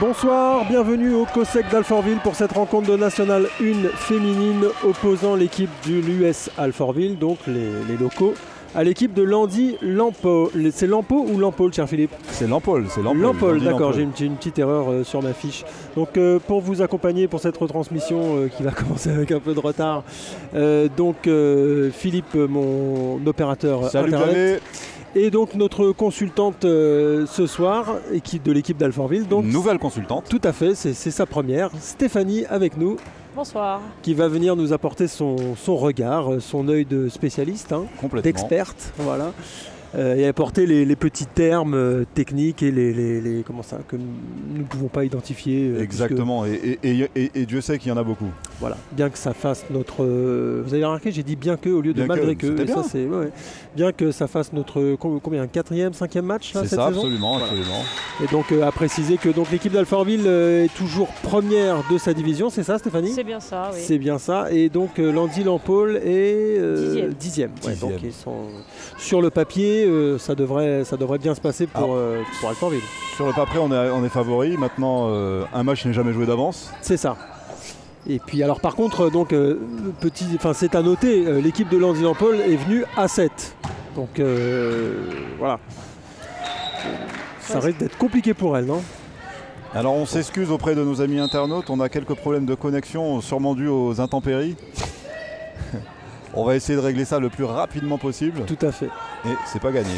Bonsoir, bienvenue au COSEC d'Alfortville pour cette rencontre de National 1 féminine opposant l'équipe de l'US Alfortville, donc les locaux, à l'équipe de Landy Lampol. C'est Lampol ou Lampol, cher Philippe? C'est Lampol, c'est Lampol. Lampol, d'accord, j'ai une petite erreur sur ma fiche. Donc pour vous accompagner pour cette retransmission qui va commencer avec un peu de retard, Philippe, mon opérateur Salut internet. Camé. Et donc notre consultante ce soir, de l'équipe d'Alfortville. Nouvelle consultante. Tout à fait, c'est sa première. Stéphanie avec nous. Bonsoir. Qui va venir nous apporter son regard, son œil de spécialiste, d'experte. Voilà. Et apporter les petits termes techniques et les comment ça, que nous ne pouvons pas identifier. Exactement, et Dieu sait qu'il y en a beaucoup. Voilà, bien que ça fasse notre... vous avez remarqué, j'ai dit bien que au lieu de malgré que. Bien. Ça, c'est, ouais. Bien que ça fasse notre combien, 4e, 5e match là, c'est cette ça, saison. absolument, voilà. Absolument. Et donc à préciser que l'équipe d'Alfortville est toujours première de sa division, c'est ça Stéphanie? C'est bien ça, oui. C'est bien ça, et donc Landy Lampol est 10e. Ouais, donc ils sont sur le papier, ça devrait bien se passer pour Alfortville. Sur le papier, on est favori. Maintenant, un match n'est jamais joué d'avance. C'est ça. Et puis alors par contre, c'est à noter, l'équipe de Landy Lampol est venue à 7. Donc voilà. Ça risque d'être compliqué pour elle, non? Alors on s'excuse auprès de nos amis internautes, on a quelques problèmes de connexion, sûrement dus aux intempéries. On va essayer de régler ça le plus rapidement possible. Tout à fait. Et c'est pas gagné.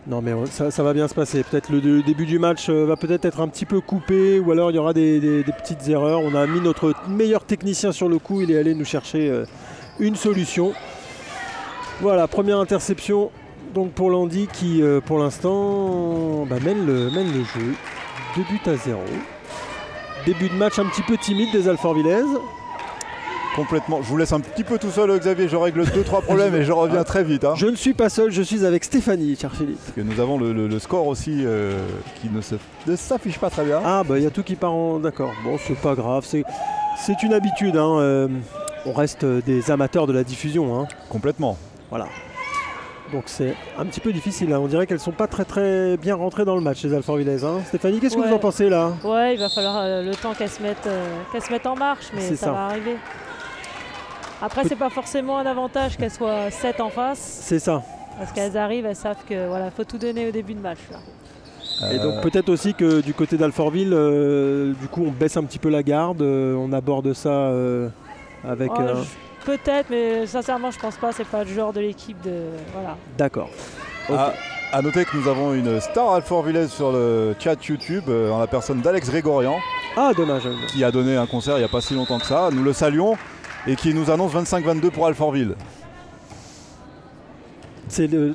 Non mais ça va bien se passer. Peut-être le début du match va peut-être être un petit peu coupé, ou alors il y aura des petites erreurs. On a mis notre meilleur technicien sur le coup, il est allé nous chercher une solution. Voilà, première interception donc pour Landy qui pour l'instant mène le jeu. 2 buts à 0. Début de match un petit peu timide des Alfortvillaises. Complètement. Je vous laisse un petit peu tout seul, Xavier. Je règle 2-3 problèmes et je reviens très vite. Je ne suis pas seul, je suis avec Stéphanie, cher Philippe. Parce que nous avons le score aussi qui ne s'affiche pas très bien. Ah, il y a tout qui part en... D'accord. Bon, c'est pas grave. C'est une habitude. On reste des amateurs de la diffusion. Complètement. Voilà. Donc c'est un petit peu difficile. On dirait qu'elles ne sont pas très très bien rentrées dans le match, les Alfortvillaises. Stéphanie, qu'est-ce que vous en pensez là? Ouais, il va falloir le temps qu'elles se mettent en marche, mais ça va arriver. Après, c'est pas forcément un avantage qu'elles soient 7 en face. C'est ça. Parce qu'elles arrivent, elles savent que faut tout donner au début de match. Là. Et donc peut-être aussi que du côté d'Alfortville, du coup on baisse un petit peu la garde, on aborde ça avec... Peut-être, mais sincèrement je pense pas, c'est pas le genre de l'équipe de... Voilà. D'accord. Okay. À noter que nous avons une star alfortvillaise sur le chat YouTube, en la personne d'Alex Grégorian. Ah dommage. Qui a donné un concert il n'y a pas si longtemps que ça, nous le saluons. Et qui nous annonce 25-22 pour Alfortville.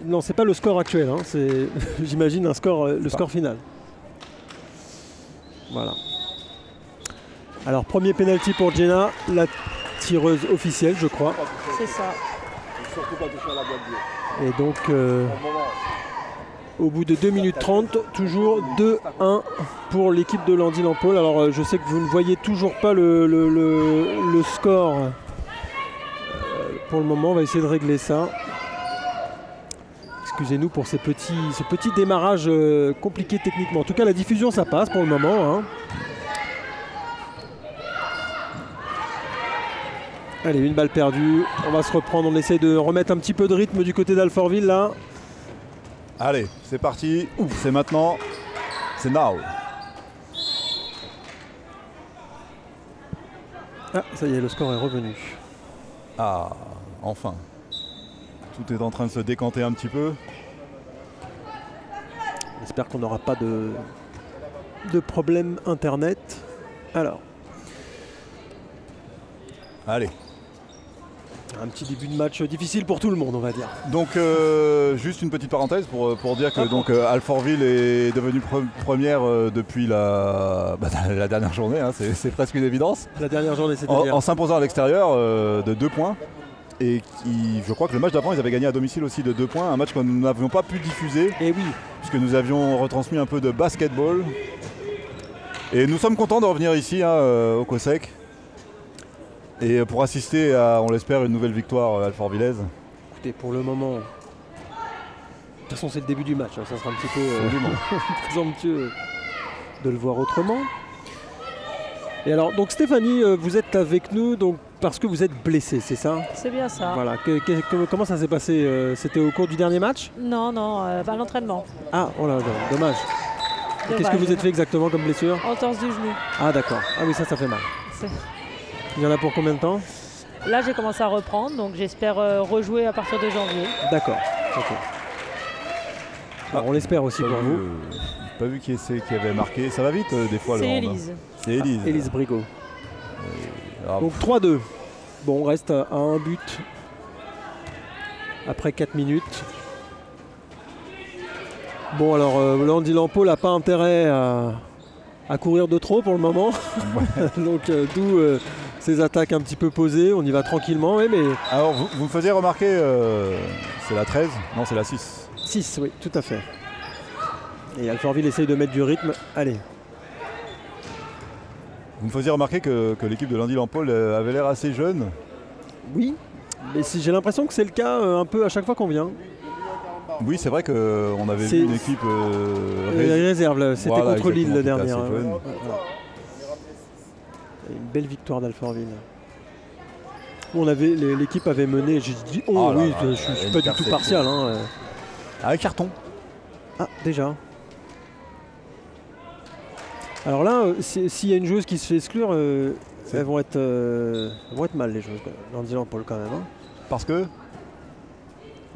Non, c'est pas le score actuel, c'est j'imagine le score final. Voilà. Alors premier penalty pour Jenna, la tireuse officielle, je crois. C'est ça. Et donc au bout de 2 minutes 30, toujours 2-1 pour l'équipe de Landy Lampol. Alors je sais que vous ne voyez toujours pas le score pour le moment, on va essayer de régler ça. Excusez-nous pour ce petit démarrage compliqué techniquement. En tout cas la diffusion ça passe pour le moment. Allez, une balle perdue. On va se reprendre. On essaie de remettre un petit peu de rythme du côté d'Alfortville là. Allez, c'est parti. C'est maintenant. C'est now. Ah, ça y est, le score est revenu. Ah, enfin. Tout est en train de se décanter un petit peu. J'espère qu'on n'aura pas de problème internet. Alors. Allez. Un petit début de match difficile pour tout le monde, on va dire. Donc, juste une petite parenthèse pour dire que donc, Alfortville est devenue première depuis la dernière journée. Hein, c'est presque une évidence. La dernière journée, c'est-à-dire en s'imposant à l'extérieur de 2 points. Et je crois que le match d'avant, ils avaient gagné à domicile aussi de 2 points. Un match que nous n'avions pas pu diffuser. Et oui. Puisque nous avions retransmis un peu de basketball. Et nous sommes contents de revenir ici au COSEC. Et pour assister à, on l'espère, une nouvelle victoire alfortvillaise. Écoutez, pour le moment, de toute façon c'est le début du match, hein, ça sera un petit peu présomptueux de le voir autrement. Et alors, donc Stéphanie, vous êtes avec nous donc, parce que vous êtes blessée, c'est ça? C'est bien ça. Voilà. Comment ça s'est passé? C'était au cours du dernier match? Non, à l'entraînement. Ah, oh là, dommage. Qu'est-ce que vous êtes fait exactement comme blessure? Entorse du genou. Ah d'accord, ah oui ça fait mal. Il y en a pour combien de temps? Là j'ai commencé à reprendre, donc j'espère rejouer à partir de janvier. D'accord, ok. Alors, on l'espère aussi pour vous. Pas vu qui avait marqué, ça va vite des fois. C'est Élise. C'est Élise. Élise Brigot. Donc 3-2. Bon, on reste à un but après 4 minutes. Bon alors Landy Lampol n'a pas intérêt à courir de trop pour le moment. Ouais. Donc d'où ces attaques un petit peu posées, on y va tranquillement. Ouais, mais... Alors vous me faisiez remarquer, c'est la 13? Non, c'est la 6. 6, oui, tout à fait. Et Alfortville essaye de mettre du rythme. Allez. Vous me faisiez remarquer que l'équipe de Landy Lampol avait l'air assez jeune. Oui, mais j'ai l'impression que c'est le cas un peu à chaque fois qu'on vient. Oui, c'est vrai qu'on avait vu une équipe réserve, c'était voilà, contre Lille la dernière. Voilà. Une belle victoire d'Alfortville. L'équipe avait mené, j'ai dit oui, je ne suis pas du tout partial. Hein. Un carton. Ah, déjà. Alors là, s'il y a une joueuse qui se fait exclure, elles vont être mal les joueuses. Landy Lampol quand même. Hein. Parce que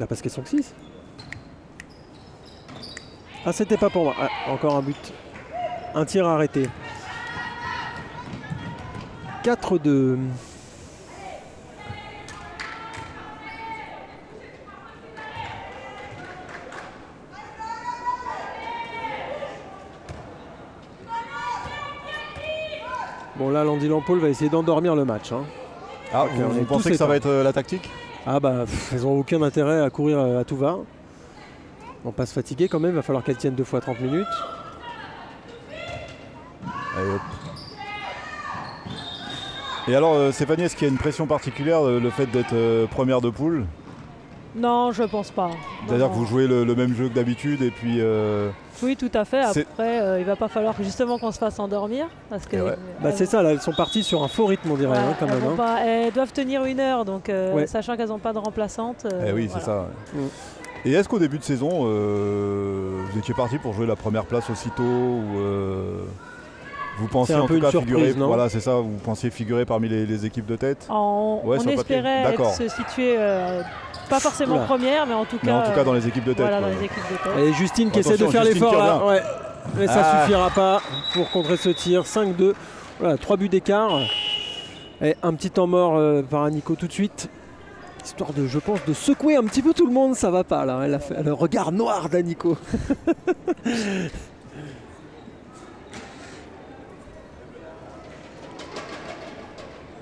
parce qu'elles sont que 6. Ah, c'était pas pour moi. Ah, encore un but. Un tir arrêté. 4-2. Bon là, Landy Lampol va essayer d'endormir le match. Hein. Ah, vous pensez que ça va être la tactique? Ah bah, elles n'ont aucun intérêt à courir à tout va. On va pas se fatiguer quand même, il va falloir qu'elles tiennent 2 fois 30 minutes. Allez, hop. Et alors Stéphanie, est-ce qu'il y a une pression particulière, le fait d'être première de poule? Non, je pense pas. C'est-à-dire que vous jouez le même jeu que d'habitude et puis... Oui, tout à fait. Après, il va pas falloir justement qu'on se fasse endormir. Parce que c'est ça, là, elles sont parties sur un faux rythme, on dirait. Ouais, quand même, elles doivent tenir 1 heure, donc sachant qu'elles n'ont pas de remplaçante. oui, c'est ça. Ouais. Et est-ce qu'au début de saison, vous étiez parti pour jouer la première place aussitôt ou vous pensiez en tout cas figurer, voilà, c'est ça, vous pensiez figurer parmi les équipes de tête? On espérait se situer pas forcément première, mais en tout cas dans les équipes de tête. Voilà, dans les équipes de tête. Et Justine qui essaie de faire l'effort là. Ouais. Mais ça suffira pas pour contrer ce tir. 5-2. Voilà, 3 buts d'écart. Et un petit temps mort par Aniko tout de suite. Histoire de, je pense, de secouer un petit peu tout le monde, ça va pas là. Elle a fait le regard noir d'Aniko.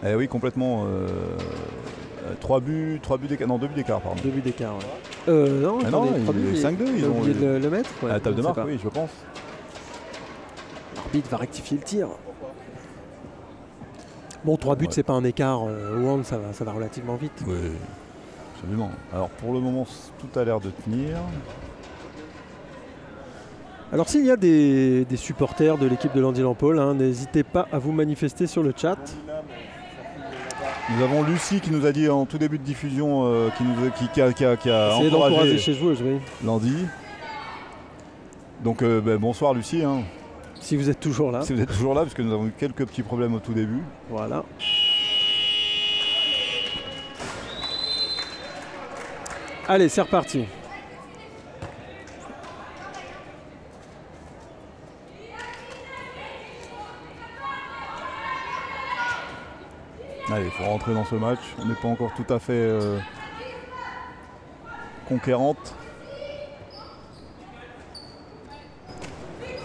Eh oui, complètement. 3 buts d'écart. Non, 2 buts d'écart, pardon. 2 buts d'écart, ouais. Non, il 5-2, ils ont oublié de le mettre. À la table de marque, oui, je pense. L'arbitre va rectifier le tir. Bon, 3 buts, c'est pas un écart. Au hand, ça va relativement vite. Oui, absolument. Alors, pour le moment, tout a l'air de tenir. Alors, s'il y a des supporters de l'équipe de Landy Lampol, n'hésitez pas à vous manifester sur le chat. Nous avons Lucie qui nous a dit en tout début de diffusion qui a encouragé ses joueuses, oui. Landy. Donc bonsoir Lucie. Hein. Si vous êtes toujours là. Si vous êtes toujours là, parce que nous avons eu quelques petits problèmes au tout début. Voilà. Allez, c'est reparti. Allez, il faut rentrer dans ce match. On n'est pas encore tout à fait conquérante.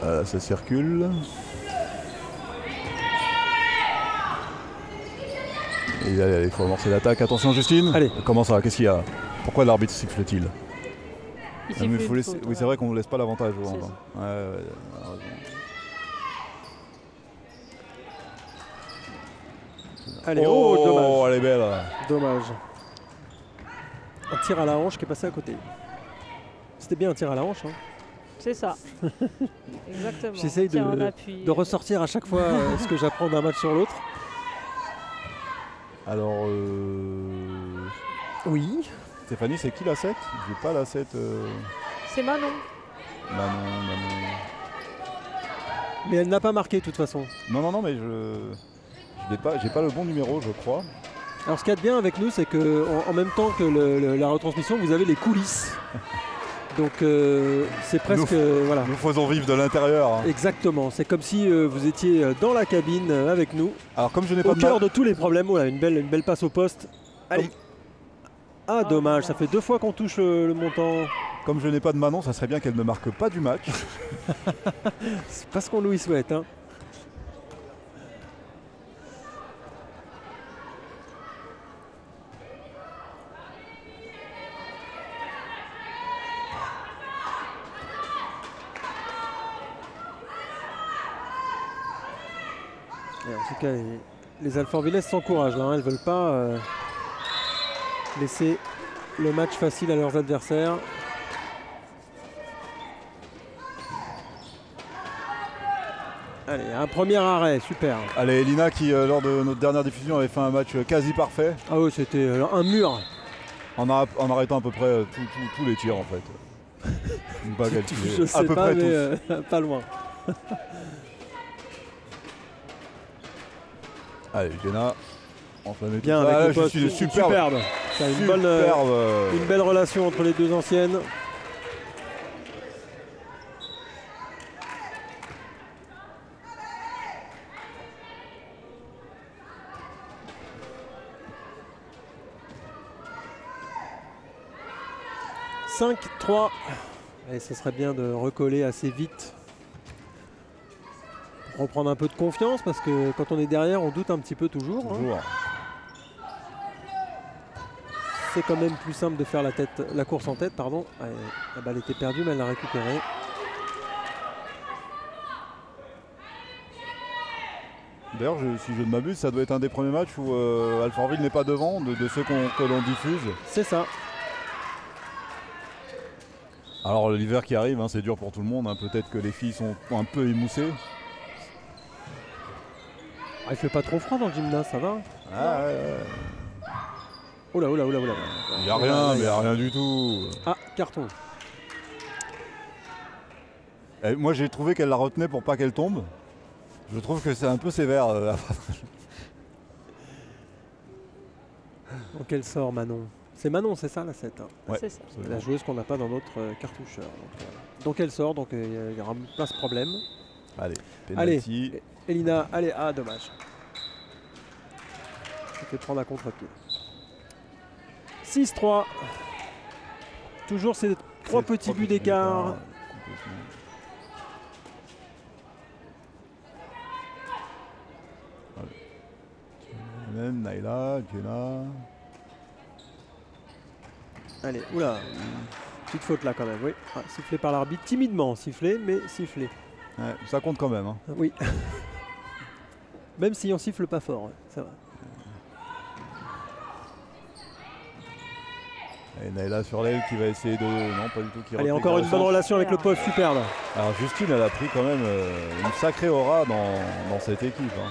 Ça circule. Et allez, il faut amorcer l'attaque. Attention Justine. Allez. Comment ça? Qu'est-ce qu'il y a? Pourquoi l'arbitre siffle-t-il? Oui, c'est vrai qu'on ne laisse pas l'avantage. Allez, dommage. Elle est belle. Dommage. Un tir à la hanche qui est passé à côté. C'était bien un tir à la hanche. Hein. C'est ça. Exactement. J'essaye de ressortir à chaque fois ce que j'apprends d'un match sur l'autre. Alors... Oui. Stéphanie, c'est qui la 7? J'ai pas la 7. C'est Manon. Manon. Mais elle n'a pas marqué de toute façon. Non, mais j'ai pas le bon numéro, je crois. Alors ce qu'il y a de bien avec nous, c'est qu'en même temps que la retransmission, vous avez les coulisses. Donc c'est presque... voilà. Nous faisons vivre de l'intérieur. Hein. Exactement, c'est comme si vous étiez dans la cabine avec nous. Alors comme je n'ai pas au cœur de tous les problèmes, voilà, une belle passe au poste. Allez. Ah dommage, ça fait 2 fois qu'on touche le montant. Comme je n'ai pas de Manon, ça serait bien qu'elle ne marque pas du match. C'est pas ce qu'on lui souhaite. Hein. Et en tout cas, les Alfortvillaises s'encouragent. Hein. Elles ne veulent pas laisser le match facile à leurs adversaires. Allez, un premier arrêt, super. Allez, Elina qui, lors de notre dernière diffusion, avait fait un match quasi parfait. Ah oui, c'était un mur. En arrêtant à peu près tous les tirs, en fait. Une bague à tirer. Je sais à peu pas, près mais pas loin. Allez, Jenna. Enflammée bien, tout ça. avec je suis superbe. Ça a une belle relation entre les deux anciennes. « 5-3 ». Et ce serait bien de recoller assez vite. Pour reprendre un peu de confiance, parce que quand on est derrière, on doute un petit peu toujours. Hein. C'est quand même plus simple de faire la course en tête. Pardon. La balle était perdue, mais elle l'a récupérée. D'ailleurs, si je ne m'abuse, ça doit être un des premiers matchs où Alfortville n'est pas devant de ceux que l'on diffuse. C'est ça. Alors l'hiver qui arrive, hein, c'est dur pour tout le monde. Hein. Peut-être que les filles sont un peu émoussées. Il fait pas trop froid dans le gymnase, ça va? Ah ouais. Oula. Il n'y a rien, mais rien du tout. Ah, carton. Et moi j'ai trouvé qu'elle la retenait pour pas qu'elle tombe. Je trouve que c'est un peu sévère. Donc elle sort Manon. C'est Manon, c'est ça la 7 hein. Ouais, c'est ça. C'est la joueuse qu'on n'a pas dans notre cartoucheur. Donc elle sort, donc il n'y aura pas ce problème. Allez, penalty. Allez, Elina, allez, ah dommage. Ça fait prendre à contre-pied. 6-3. Toujours ces 3 petits buts d'écart. Naïla, Jenna. Allez, oula, petite faute là quand même, oui. Ah, sifflé par l'arbitre, timidement sifflé, mais sifflé. Ouais, ça compte quand même. Hein. Oui. Même si on siffle pas fort, ouais, c'est vrai. Et Naïla sur l'aile qui va essayer de... Non, pas du tout. Allez, encore une bonne relation avec le poste, superbe. Alors Justine, elle a pris quand même une sacrée aura dans cette équipe. Hein.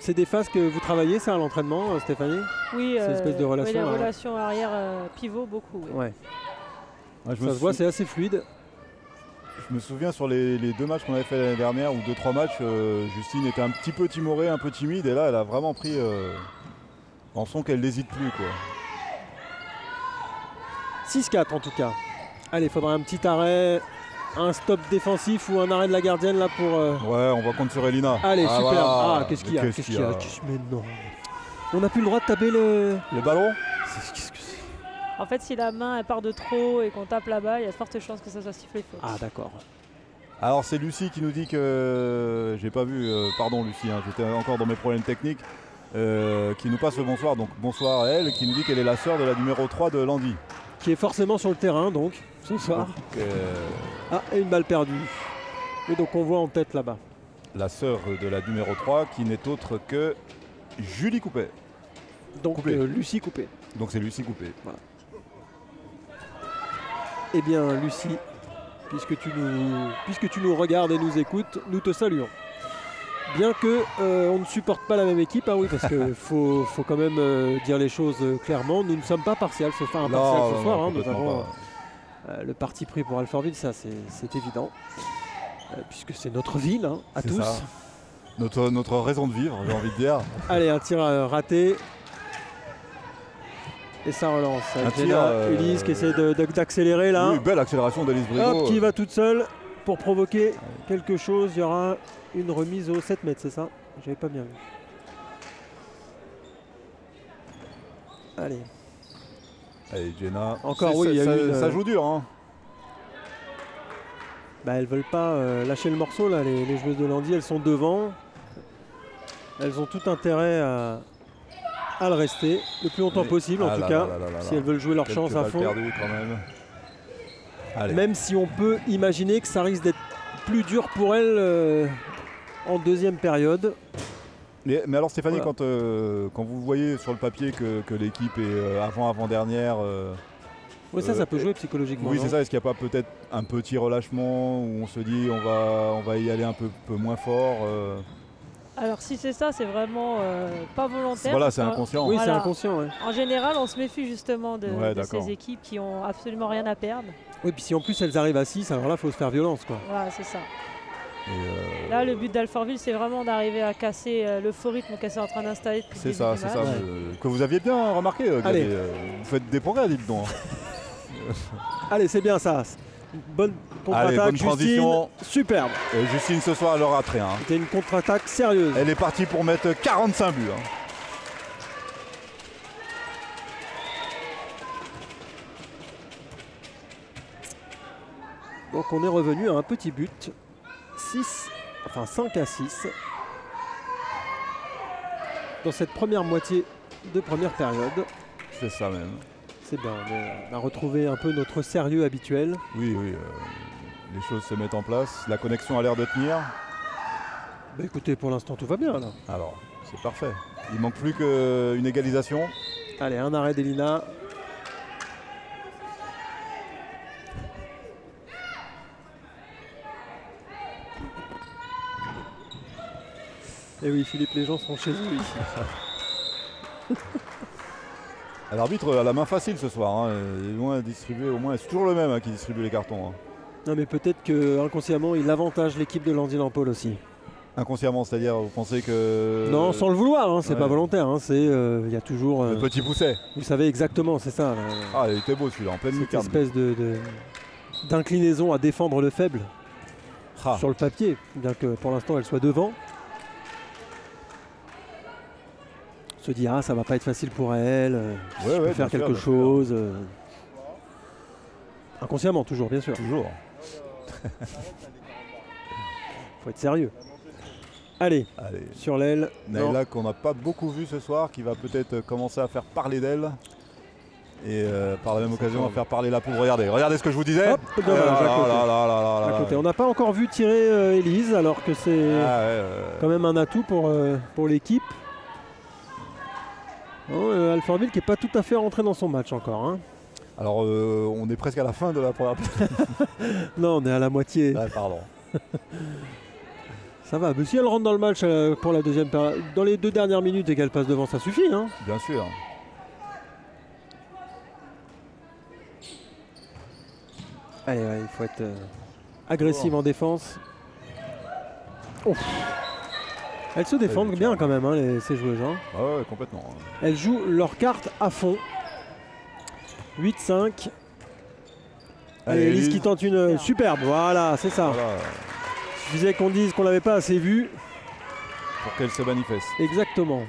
C'est des phases que vous travaillez ça à l'entraînement, Stéphanie? Oui, cette espèce de relation, oui, la relation arrière pivot beaucoup. Oui. Ouais. Ça se voit, c'est assez fluide. Je me souviens sur les 2 matchs qu'on avait fait l'année dernière, ou 2-3 matchs, Justine était un petit peu timorée, un peu timide, et là elle a vraiment pris en son qu'elle n'hésite plus, quoi. 6-4 en tout cas. Allez, il faudra un petit arrêt, un stop défensif ou un arrêt de la gardienne là pour... Ouais, on va compter sur Elina. Allez, super. Voilà. Ah, qu'est-ce qu'il y a? Mais non. On n'a plus le droit de taper le ballon. En fait, si la main elle part de trop et qu'on tape là-bas, il y a de fortes chances que ça soit sifflé faute. Ah, d'accord. Alors c'est Lucie qui nous dit que... J'ai pas vu, pardon Lucie, hein, j'étais encore dans mes problèmes techniques. Qui nous passe le bonsoir, donc bonsoir à elle, qui nous dit qu'elle est la sœur de la numéro 3 de Landy. Qui est forcément sur le terrain donc, ce soir. Donc, Ah, et une balle perdue. Et donc on voit en tête là-bas. La sœur de la numéro 3 qui n'est autre que Julie Coupet. Donc Lucie Coupet. Donc c'est Lucie Coupet. Voilà. Eh bien Lucie, puisque tu nous regardes et nous écoutes, nous te saluons. Bien que on ne supporte pas la même équipe, oui, parce qu'il faut quand même dire les choses clairement. Nous ne sommes pas partials ce soir. Nous avons le parti pris pour Alfortville, ça c'est évident. Puisque c'est notre ville, à tous. Ça. Notre raison de vivre, j'ai envie de dire. Allez, un tir raté. Et ça relance. Elise qui essaie d'accélérer là. Oui, belle accélération d'Elise Brigot. Hop, qui va toute seule pour provoquer quelque chose. Il y aura une remise au 7 mètres, c'est ça? J'avais pas bien vu. Allez. Allez, Jenna. Encore, oui, ça joue dur. Hein. Bah, elles veulent pas lâcher le morceau, là, les joueuses de Landy. Elles sont devant. Elles ont tout intérêt à le rester le plus longtemps possible, en tout cas, si elles veulent jouer leur chance à fond. Quand même. Allez. Même si on peut imaginer que ça risque d'être plus dur pour elles en deuxième période. Mais alors Stéphanie, voilà. Quand vous voyez sur le papier que l'équipe est avant-dernière... oui, ça peut jouer psychologiquement. Oui, c'est ça. Est-ce qu'il n'y a pas peut-être un petit relâchement où on se dit on va y aller un peu moins fort Alors si c'est ça, c'est vraiment pas volontaire. Voilà, c'est inconscient. Oui, c'est inconscient. Ouais. En général, on se méfie justement de ces équipes qui ont absolument rien à perdre. Oui, puis si en plus elles arrivent à 6, alors là, il faut se faire violence, quoi. Voilà, c'est ça. Là, le but d'Alfortville, c'est vraiment d'arriver à casser l'euphorie qu'elle est en train d'installer depuis le début du match. C'est ça. Que vous aviez bien remarqué. Allez. Vous faites des progrès, dites donc. Allez, c'est bien ça. Bonne contre-attaque, bonne transition. Justine, superbe. Et Justine ce soir, elle aura trait. C'était une contre-attaque sérieuse. Elle est partie pour mettre 45 buts. Donc on est revenu à un petit but. 5 à 6. Dans cette première moitié de première période. C'est ça même. C'est bien, on a retrouvé un peu notre sérieux habituel. Oui, les choses se mettent en place. La connexion a l'air de tenir. Bah écoutez, pour l'instant tout va bien là. Alors, c'est parfait. Il manque plus qu'une égalisation. Allez, un arrêt d'Elina. Et oui, Philippe, les gens sont chez eux ici. L'arbitre a la main facile ce soir. Il est loin à distribuer, au moins c'est toujours le même qui distribue les cartons. Non mais peut-être qu'inconsciemment il avantage l'équipe de Landy-Lampol aussi. Inconsciemment, c'est-à-dire vous pensez que... Non, sans le vouloir, c'est pas volontaire. Il y a toujours... le petit pousset. Vous savez exactement, c'est ça. Ah, il était beau celui-là, en pleine lucarne. Cette espèce d'inclinaison à défendre le faible sur le papier, bien que pour l'instant elle soit devant. Se dit ça va pas être facile pour elle, je peux faire quelque chose. Inconsciemment toujours, bien sûr. Toujours. Faut être sérieux. Allez. Sur l'aile. Naïla qu'on n'a pas beaucoup vu ce soir, qui va peut-être commencer à faire parler d'elle. Et par la même occasion à faire parler la pauvre. Regardez ce que je vous disais. Hop, à côté. On n'a pas encore vu tirer Elise, alors que c'est quand même un atout pour l'équipe. Alfortville qui n'est pas tout à fait rentré dans son match encore. Alors on est presque à la fin de la première. Non, on est à la moitié. Pardon. Ça va, mais si elle rentre dans le match pour la deuxième période, dans les 2 dernières minutes et qu'elle passe devant, ça suffit. Hein. Bien sûr. Allez, ouais, il faut être agressive en défense. Ouf. Elles se défendent bien quand même, hein, ces joueuses. Hein. Ah ouais, complètement. Elles jouent leur carte à fond. 8-5. Allez, Elise qui tente une superbe. Voilà, c'est ça. Voilà. Il suffisait qu'on dise qu'on l'avait pas assez vue. Pour qu'elle se manifeste. Exactement.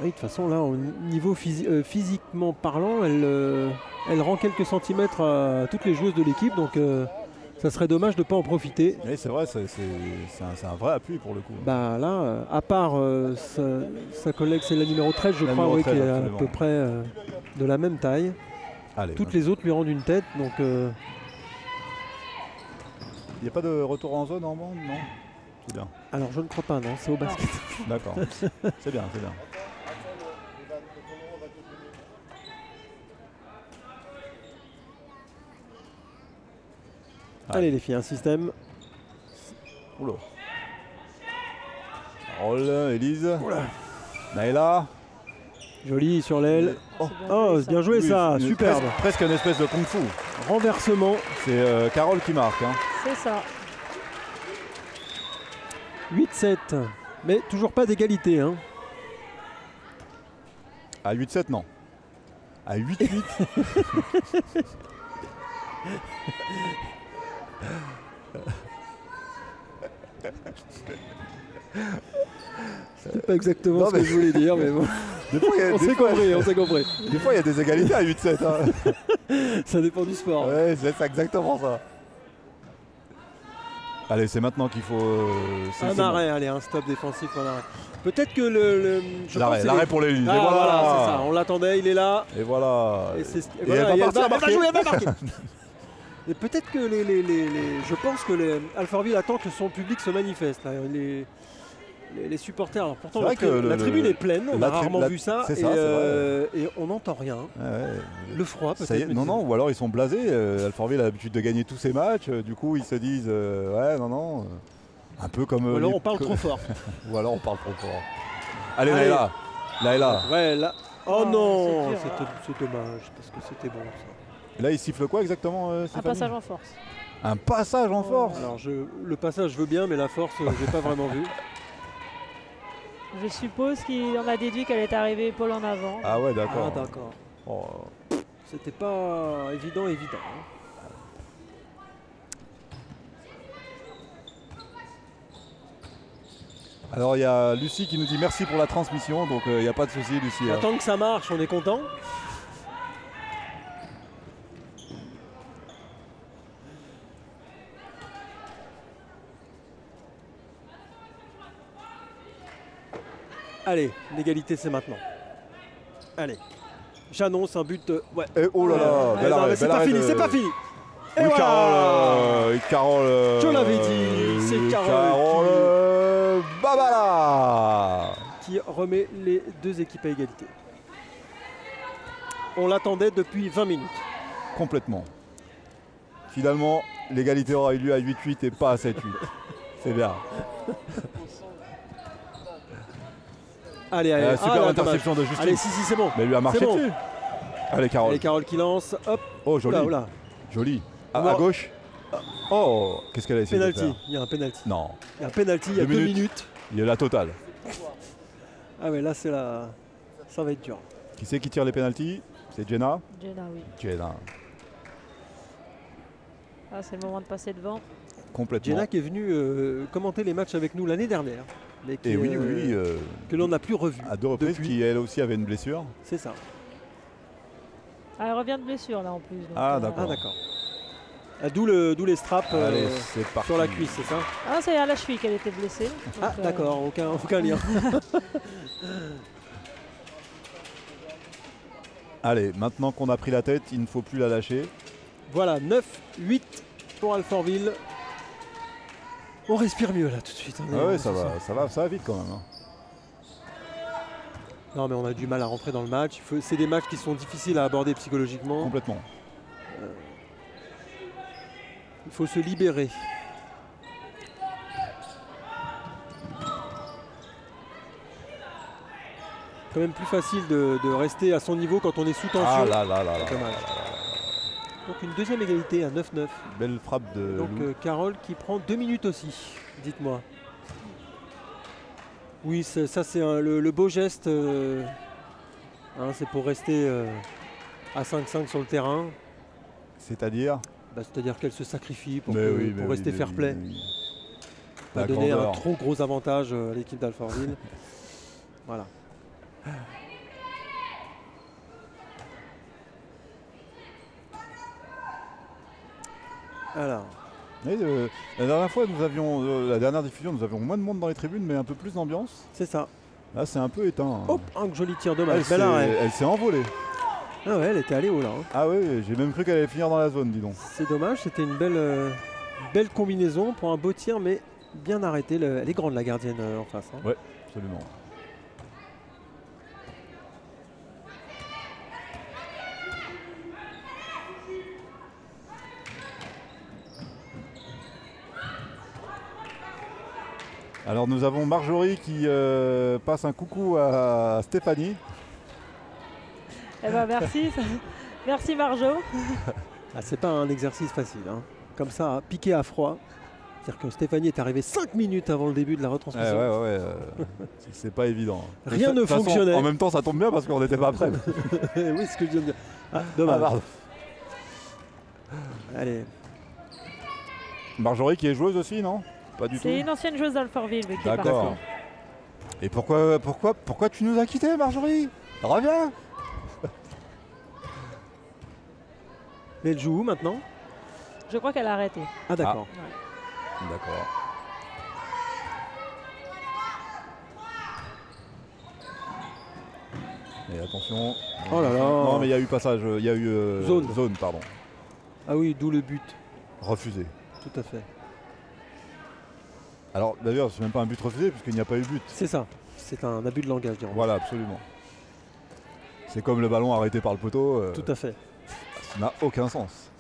Oui, de toute façon, là, au niveau physiquement parlant, elle rend quelques centimètres à toutes les joueuses de l'équipe. Donc, ça serait dommage de ne pas en profiter. Oui, c'est vrai, c'est un vrai appui pour le coup. Bah là, à part sa collègue, c'est la numéro 13, je crois, oui, qui est à peu près de la même taille. Allez, toutes les autres lui rendent une tête. Donc, il n'y a pas de retour en zone en bande, non? C'est bien. Alors, je ne crois pas, non, c'est au basket. D'accord, c'est bien, c'est bien. Allez les filles, un système. Oula. Roll, Elise. Oula. Naïla. Joli sur l'aile. Oh, bien joué, oui, ça, superbe. Presque une espèce de kung-fu. Renversement. C'est Carole qui marque. Hein. C'est ça. 8-7. Mais toujours pas d'égalité. Hein. À 8-7, non. À 8-8. C'était pas exactement ce que je voulais dire, mais bon. On s'est compris. Des fois, il y a des égalités à 8-7. Hein. Ça dépend du sport. Ouais, c'est exactement ça. Allez, c'est maintenant qu'il faut... un arrêt, allez, un stop défensif, un arrêt. Peut-être que l'arrêt pour les lignes. Ah, voilà, c'est ça. On l'attendait, il est là. Et voilà. Et elle va marquer. Et peut-être que je pense que Alfortville attend que son public se manifeste. Là. Les supporters, alors pourtant la tribune est pleine, on a rarement vu ça, et on n'entend rien. Ouais. Le froid peut-être. Non, ou alors ils sont blasés. Alfortville a l'habitude de gagner tous ses matchs, du coup ils se disent ouais, non. Un peu comme. Ou alors on parle trop fort. Ou alors on parle trop fort. Allez. Naïla. Ouais, là. Oh non, c'est dommage, parce que c'était bon ça. Là, il siffle quoi exactement, un passage en force. Un passage en force. Alors, le passage, je veux bien, mais la force, j'ai pas vraiment vu. Je suppose qu'on a déduit qu'elle est arrivée épaule en avant. Ah ouais, d'accord. Ah d'accord. Oh. C'était pas évident. Hein. Alors, il y a Lucie qui nous dit merci pour la transmission, donc il n'y a pas de souci, Lucie. Tant que ça marche, on est content. Allez, l'égalité c'est maintenant. Allez, j'annonce un but. Ouais. Et oh là là, c'est pas fini, c'est pas fini. Et oui, voilà. Carole. Je l'avais dit, c'est Carole Babala qui remet les deux équipes à égalité. On l'attendait depuis 20 minutes. Complètement. Finalement, l'égalité aura eu lieu à 8-8 et pas à 7-8. C'est bien. Allez, super interception de Justine. Allez, si, c'est bon. Mais lui a marché dessus. Allez, Carole. Allez, Carole qui lance. Hop. Oh, joli. Oula. Joli. À gauche. Oh, qu'est-ce qu'elle a essayé de faire? Il y a un penalty. Non. Il y a un penalty, il y a 2 minutes. Il y a la totale. Ah ouais, là, ça va être dur. Qui c'est qui tire les penalties? C'est Jenna? Jenna, oui. Jenna. Ah, c'est le moment de passer devant. Complètement. Jenna qui est venue commenter les matchs avec nous l'année dernière. Mais qui, que l'on n'a plus revu. À 2 reprises, qui elle aussi avait une blessure. C'est ça. Ah, elle revient de blessure là en plus. Donc, d'accord. D'où les straps sur la cuisse, c'est ça? Ah, c'est à la cheville qu'elle était blessée. Donc, d'accord, aucun lien. Allez, maintenant qu'on a pris la tête, il ne faut plus la lâcher. Voilà, 9-8 pour Alfortville. On respire mieux là tout de suite. Ah ouais, ça va vite quand même. Hein. Non, mais on a du mal à rentrer dans le match. C'est des matchs qui sont difficiles à aborder psychologiquement. Complètement. Il faut se libérer. Quand même plus facile de rester à son niveau quand on est sous tension. Ah là là là là. Donc une deuxième égalité à 9-9. Belle frappe de Donc Carole qui prend 2 minutes aussi, dites-moi. Oui, ça c'est le beau geste. C'est pour rester à 5-5 sur le terrain. C'est-à-dire c'est-à-dire qu'elle se sacrifie pour rester fair play. Pour donner un trop gros avantage à l'équipe d'Alfortville. Voilà. Alors. La dernière fois, la dernière diffusion, nous avions moins de monde dans les tribunes, mais un peu plus d'ambiance. C'est ça. Là, c'est un peu éteint. Hop, un joli tir de balle. Elle s'est envolée. Ah ouais, elle était allée haut là. Ah oui, j'ai même cru qu'elle allait finir dans la zone, dis donc. C'est dommage, c'était une belle combinaison pour un beau tir, mais bien arrêté. Elle est grande la gardienne en face. Ouais, absolument. Alors nous avons Marjorie qui passe un coucou à Stéphanie. Eh ben merci, merci Marjo. C'est pas un exercice facile, comme ça, piqué à froid. C'est-à-dire que Stéphanie est arrivée 5 minutes avant le début de la retransmission. C'est pas évident. Rien ne fonctionnait. En même temps, ça tombe bien parce qu'on n'était pas prêts. Oui, ce que je viens de dire. Dommage. Pardon. Allez. Marjorie qui est joueuse aussi, non? Pas du tout. C'est une ancienne joueuse d'Alfortville qui est partie. Et pourquoi tu nous as quittés, Marjorie? Reviens. Mais elle joue où maintenant? Je crois qu'elle a arrêté. Ah d'accord. Ouais. D'accord. Et attention. Oh là là. Non mais il y a eu passage, il y a eu zone, pardon. Ah oui, d'où le but. Refusé. Tout à fait. Alors d'ailleurs, c'est même pas un but refusé puisqu'il n'y a pas eu but. C'est ça. C'est un abus de langage, dirons. Voilà, absolument. C'est comme le ballon arrêté par le poteau. Tout à fait. Ça n'a aucun sens.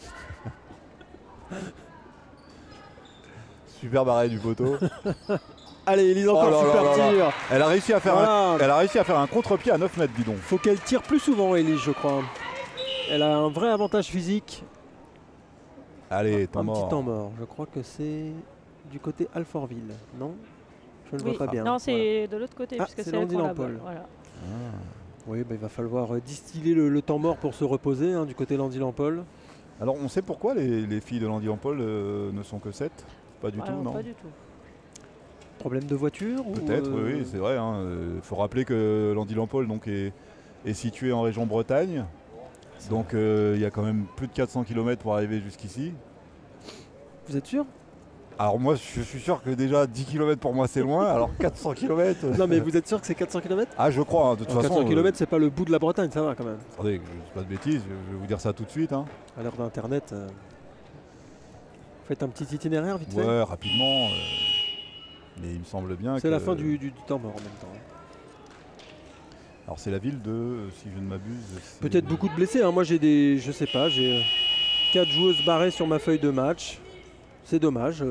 Super barré du poteau. Allez, Elise, encore super tir. Elle a réussi à faire un contre-pied à 9 mètres, dis donc. Faut qu'elle tire plus souvent, Elise, je crois. Elle a un vrai avantage physique. Allez, temps mort. Un petit temps mort. Je crois que c'est du côté Alfortville, non? Je ne vois pas bien. Non, c'est de l'autre côté, puisque c'est Landy-Lampol. Voilà. Oui, il va falloir distiller le temps mort pour se reposer du côté Landy-Lampol. Alors, on sait pourquoi les filles de Landy-Lampol ne sont que 7? Pas du tout, non? Pas du tout. Problème de voiture? Peut-être, oui, c'est vrai. Il faut rappeler que Landy-Lampol est situé en région Bretagne. Donc, il y a quand même plus de 400 km pour arriver jusqu'ici. Vous êtes sûr? Alors moi je suis sûr que déjà 10 km pour moi c'est loin, alors 400 km... Non mais vous êtes sûr que c'est 400 km? Ah je crois, de toute façon... 400 km c'est pas le bout de la Bretagne, ça va quand même. Attendez, je ne dis pas de bêtises, je vais vous dire ça tout de suite. À l'heure d'internet, faites un petit itinéraire vite fait. Ouais, rapidement, mais il me semble bien que... C'est la fin du temps mort en même temps. Alors c'est la ville de, si je ne m'abuse... Peut-être beaucoup de blessés, moi j'ai je sais pas, j'ai 4 joueuses barrées sur ma feuille de match. C'est dommage.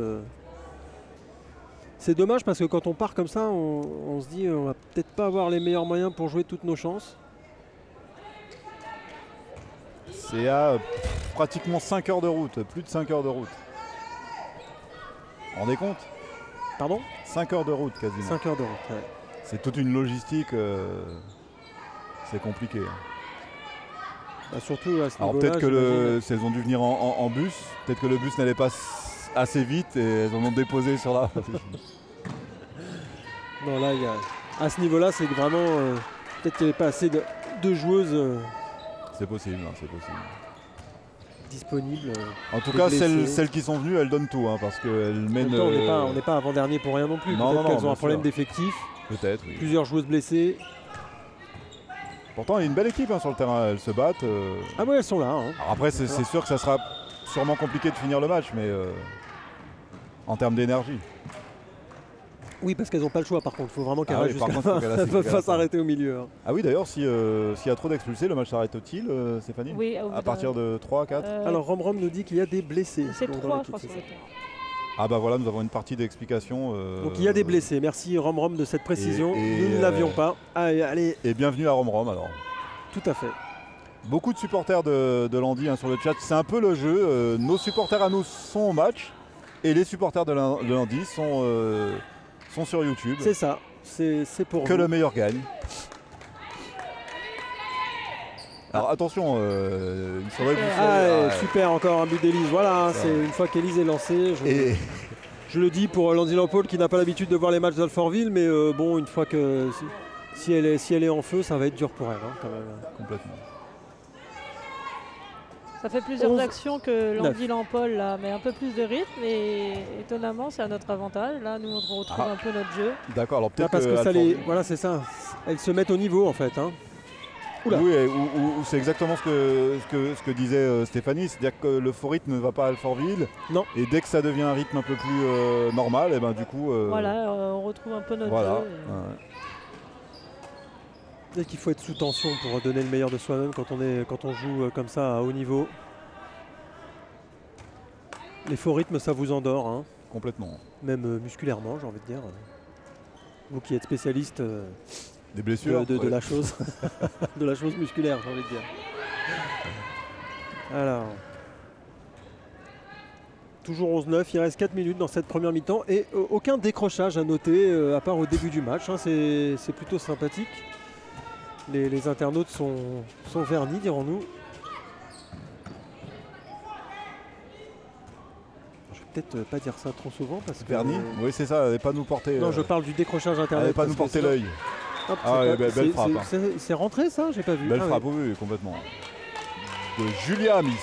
C'est dommage parce que quand on part comme ça, on se dit on va peut-être pas avoir les meilleurs moyens pour jouer toutes nos chances. C'est à pratiquement 5 heures de route, plus de 5 heures de route. Vous vous rendez compte? Pardon? 5 heures de route quasiment. 5 heures de route, ouais. C'est toute une logistique, c'est compliqué. Surtout à ce niveau-là. Alors peut-être que elles ont dû venir en bus, peut-être que le bus n'allait pas assez vite et elles en ont déposé sur la... Non là, à ce niveau-là, c'est vraiment... peut-être qu'il n'y avait pas assez de joueuses... C'est possible, c'est possible. Disponibles. En tout cas, celles qui sont venues, elles donnent tout, parce qu'elles mènent... On n'est pas avant-dernier pour rien non plus. Peut-être qu'elles ont un problème d'effectif. Peut-être, oui. Plusieurs joueuses blessées. Pourtant, il y a une belle équipe sur le terrain, elles se battent. Ah oui, elles sont là. Alors après, c'est sûr que ça sera sûrement compliqué de finir le match, mais en termes d'énergie. Oui, parce qu'elles n'ont pas le choix par contre, il faut vraiment qu'elles restent jusqu'à la fin. Elles ne peuvent pas s'arrêter au milieu. Hein. Ah oui, d'ailleurs, s'il y a trop d'expulsés, le match s'arrête-t-il, Stéphanie? Oui, à partir de 3, 4 Alors Rom nous dit qu'il y a des blessés. C'est 3, je crois. Ah bah voilà, nous avons une partie d'explication. Donc il y a des blessés, merci Rom de cette précision, nous ne l'avions pas. Allez. Et bienvenue à Rom alors. Tout à fait. Beaucoup de supporters de Landy sur le chat, c'est un peu le jeu. Nos supporters à nous sont au match et les supporters de Landy sont sur YouTube. C'est ça, c'est pour que le meilleur gagne. Alors attention, il faudrait que vous super, encore un but d'Élise. Voilà, c'est une fois qu'Élise est lancée. Je le dis pour Landy Lampol qui n'a pas l'habitude de voir les matchs d'Alfortville, mais bon, une fois que si elle est en feu, ça va être dur pour elle quand même. Complètement. Ça fait plusieurs actions que Landy Lampol là, mais un peu plus de rythme et étonnamment c'est à notre avantage. Là, nous on retrouve un peu notre jeu. D'accord, alors peut-être parce que ça voilà, c'est ça. Elles se mettent au niveau en fait. Hein. Oui, ou c'est exactement ce que disait Stéphanie, c'est-à-dire que le faux rythme ne va pas à Alfortville. Non. Et dès que ça devient un rythme un peu plus normal, et ben du coup. Voilà, on retrouve un peu notre jeu. Dès qu'il faut être sous tension pour donner le meilleur de soi-même quand on joue comme ça à haut niveau. Les faux rythmes, ça vous endort. Hein. Complètement. Même musculairement, j'ai envie de dire. Vous qui êtes spécialiste. Des blessures de la chose de la chose musculaire, j'ai envie de dire. Alors toujours 11-9, il reste 4 minutes dans cette première mi-temps et aucun décrochage à noter à part au début du match, hein. C'est plutôt sympathique. Les internautes sont vernis, dirons-nous. Je vais peut-être pas dire ça trop souvent parce que vernis, oui c'est ça, et pas nous porter. Non, je parle du décrochage internet. Et pas nous porter l'œil. Belle frappe. C'est rentré ça, j'ai pas vu. Belle frappe, oui, complètement. De Julia Amis.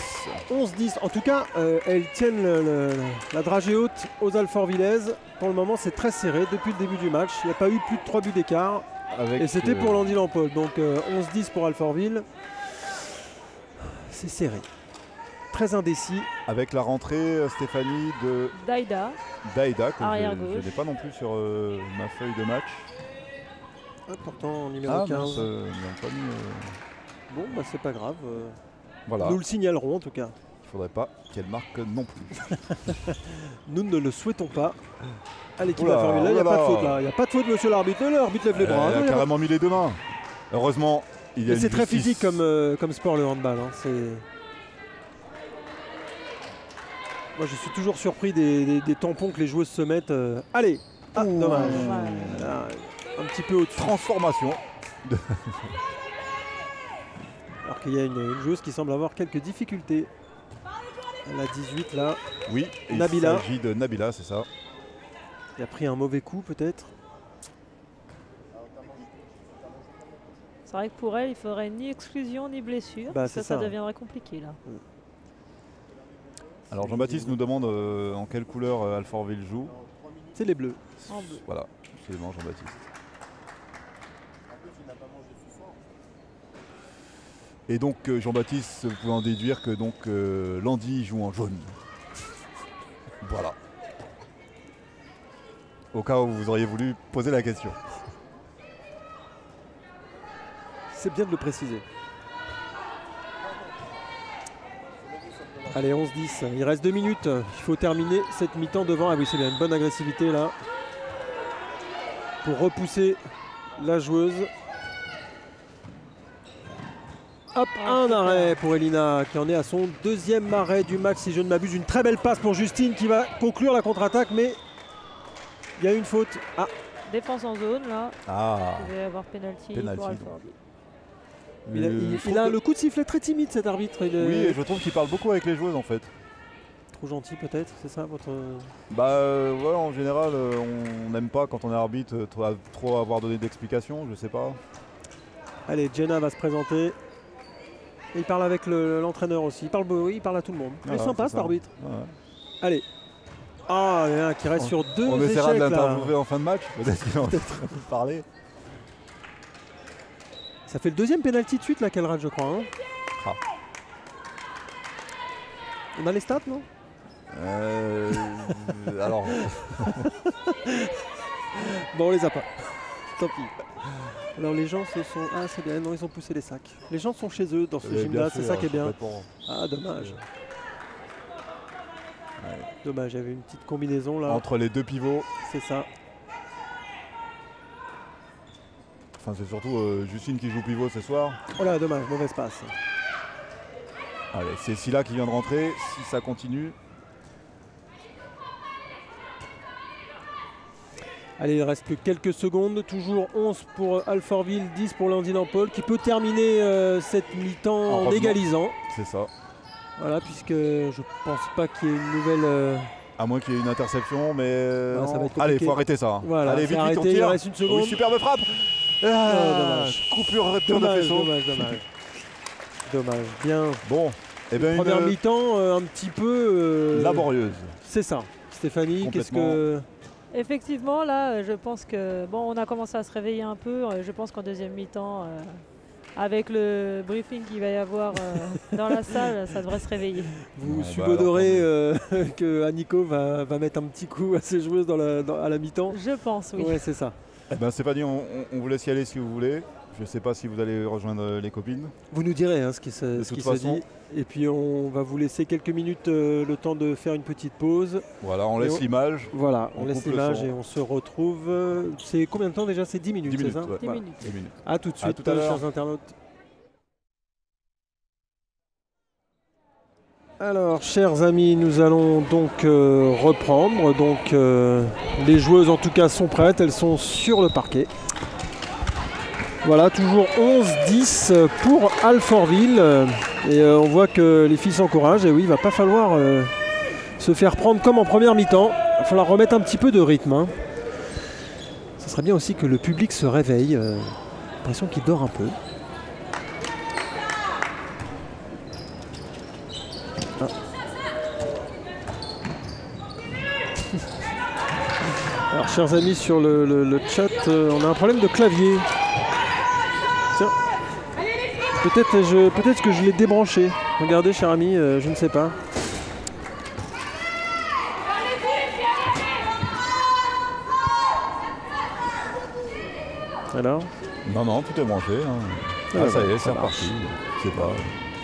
11-10. En tout cas, elles tiennent la dragée haute aux Alfortvillaises. Pour le moment, c'est très serré depuis le début du match. Il n'y a pas eu plus de 3 buts d'écart. Et c'était pour Landy Lampol. Donc 11-10 pour Alfortville. C'est serré. Très indécis. Avec la rentrée, Stéphanie, de Daïda, que arrière-gauche. je n'ai pas non plus sur ma feuille de match. Pourtant numéro 15. Bon, bah c'est pas grave. Voilà. Nous le signalerons en tout cas. Il faudrait pas qu'elle marque non plus. Nous ne le souhaitons pas. À l'équipe d'Alfortville, là, il n'y a pas de faute là. Il n'y a pas de faute, monsieur l'arbitre. L'arbitre lève les bras. Il a carrément mis les deux mains. Heureusement, il y a c'est très physique comme sport le handball. Hein. Moi je suis toujours surpris des tampons que les joueuses se mettent. Allez, dommage. Un petit peu au-dessus. Transformation. Alors qu'il y a une joueuse qui semble avoir quelques difficultés. Elle a 18 là. Oui, Nabila. Il s'agit de Nabila, c'est ça. Il a pris un mauvais coup peut-être. C'est vrai que pour elle, il faudrait ni exclusion ni blessure. Ça deviendrait compliqué là. Alors Jean-Baptiste nous demande en quelle couleur Alfortville joue. C'est les bleus. En bleu. Voilà, absolument Jean-Baptiste. Et donc Jean-Baptiste, vous pouvez en déduire que donc Landy joue en jaune. Voilà. Au cas où vous auriez voulu poser la question. C'est bien de le préciser. Allez, 11-10. Il reste 2 minutes. Il faut terminer cette mi-temps devant. Ah oui, c'est bien, une bonne agressivité là. Pour repousser la joueuse. Hop, un arrêt pour Elina qui en est à son 2e arrêt du match si je ne m'abuse. Une très belle passe pour Justine qui va conclure la contre-attaque, mais il y a une faute. Défense en zone là. Il va y avoir penalty pour Alfortville. Il a le coup de sifflet très timide cet arbitre. Oui, et je trouve qu'il parle beaucoup avec les joueuses en fait. Trop gentil peut-être, c'est ça votre... ouais, en général on n'aime pas quand on est arbitre trop avoir donné d'explications, je sais pas. Allez, Jenna va se présenter. Et il parle avec l'entraîneur aussi. Il parle à tout le monde. Il est sympa cet arbitre. Allez. Il y en a un qui reste sur 2 échecs. On essaiera de l'interviewer en fin de match. Peut-être qu'il va en parler. Ça fait le 2e pénalty de suite là qu'elle rate, je crois. Hein. On a les stats, non Alors. Bon, on les a pas. Tant pis. Alors les gens se sont... Ah c'est bien, non ils ont poussé les sacs. Les gens sont chez eux dans ce gymnase, c'est ça qui est bien. Ah dommage. Ouais. Dommage, il y avait une petite combinaison là. Entre les deux pivots. C'est ça. Enfin c'est surtout Justine qui joue pivot ce soir. Oh là dommage, mauvaise passe. Allez, c'est Silla qui vient de rentrer, si ça continue. Allez, il reste plus que quelques secondes. Toujours 11 pour Alfortville, 10 pour Landin-en-Paul, qui peut terminer cette mi-temps en égalisant. C'est ça. Voilà, puisque je pense pas qu'il y ait une nouvelle... À moins qu'il y ait une interception, mais... Ouais, ça va être allez, il faut arrêter ça. Voilà, allez, vite, arrêter, on tire. Il reste une seconde. Oui, superbe frappe. Dommage. Coupure, rupture de faisceau. Dommage, bien. Bon, et bien première mi-temps un petit peu... laborieuse. C'est ça. Stéphanie, qu'est-ce que... Effectivement, là, je pense que bon, on a commencé à se réveiller un peu. Je pense qu'en deuxième mi-temps, avec le briefing qu'il va y avoir dans la salle, ça devrait se réveiller. Vous subodorez que Aniko va mettre un petit coup à ses joueuses à la mi-temps? Je pense, oui. Ouais, c'est ça. Eh ben, Stéphanie, on vous laisse y aller si vous voulez. Je ne sais pas si vous allez rejoindre les copines. Vous nous direz ce qui se dit. Et puis on va vous laisser quelques minutes le temps de faire une petite pause. Voilà, on laisse l'image. Voilà, on laisse l'image et on se retrouve. C'est combien de temps déjà? C'est 10 minutes, c'est ça? Ouais. 10 minutes. A tout de suite, chers internautes. Alors, chers amis, nous allons donc reprendre. Donc, les joueuses en tout cas sont prêtes, elles sont sur le parquet. Voilà, toujours 11-10 pour Alfortville. Et on voit que les filles s'encouragent. Et oui, il ne va pas falloir se faire prendre comme en première mi-temps. Il va falloir remettre un petit peu de rythme. Hein. Ça serait bien aussi que le public se réveille. J'ai l'impression qu'il dort un peu. Ah. Alors, chers amis, sur le chat, on a un problème de clavier. Tiens, peut-être que je l'ai débranché. Regardez, cher ami, je ne sais pas. Alors? Non, tout est branché. Hein. Ça y est, c'est reparti. Je sais pas,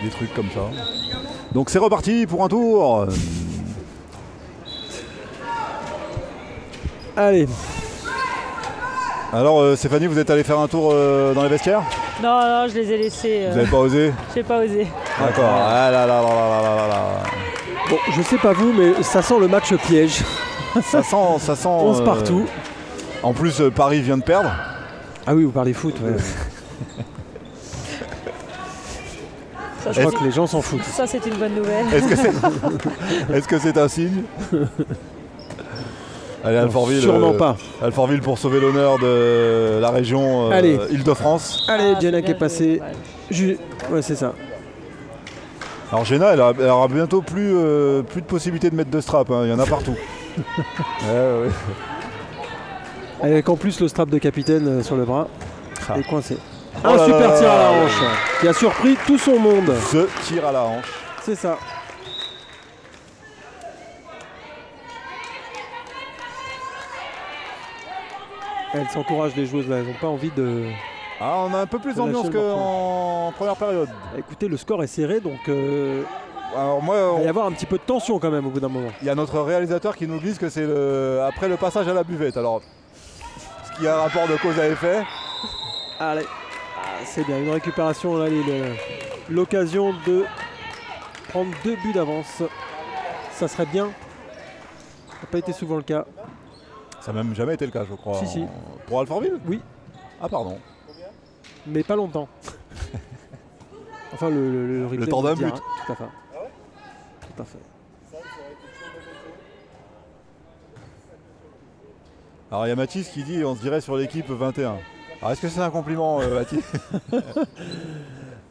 des trucs comme ça. Donc c'est reparti pour un tour. Allez. Alors Stéphanie, vous êtes allé faire un tour dans les vestiaires? Non, je les ai laissés. Vous n'avez pas osé? J'ai pas osé. D'accord. Ah là. Bon, je sais pas vous, mais ça sent le match piège. Ça sent 11 partout. En plus, Paris vient de perdre. Ah oui, vous parlez foot, ouais. Ça, je crois que les gens s'en foutent. Ça, c'est une bonne nouvelle. Est-ce que c'est un signe? Allez, Alfortville. Sûrement pas. Alfortville pour sauver l'honneur de la région Île-de-France. Allez, Jenna qui est passée. Ouais, c'est ça. Alors Jenna, elle aura bientôt plus de possibilités de mettre de strap. Hein. Il y en a partout. Ouais. Avec en plus le strap de capitaine sur le bras. Et coincé. Oh un super tir à la hanche qui a surpris tout son monde. Ce tir à la hanche. C'est ça. Elles s'encouragent, les joueuses là, elles n'ont pas envie de... Ah, on a un peu plus d'ambiance qu'en première période. Écoutez, le score est serré, donc alors moi, il va y avoir un petit peu de tension quand même au bout d'un moment. Il y a notre réalisateur qui nous glisse que c'est après le passage à la buvette. Alors, ce qui a un rapport de cause à effet. Allez, c'est bien, une récupération là, l'occasion de prendre 2 buts d'avance. Ça serait bien. Ça n'a pas été souvent le cas. Ça n'a même jamais été le cas, je crois. Si. Pour Alfortville? Oui. Ah, pardon. Mais pas longtemps. Enfin, le temps d'un but. Tout à fait. Ah ouais? Tout à fait. Alors, il y a Mathis qui dit on se dirait sur l'équipe 21. Alors, est-ce que c'est un compliment, Mathis?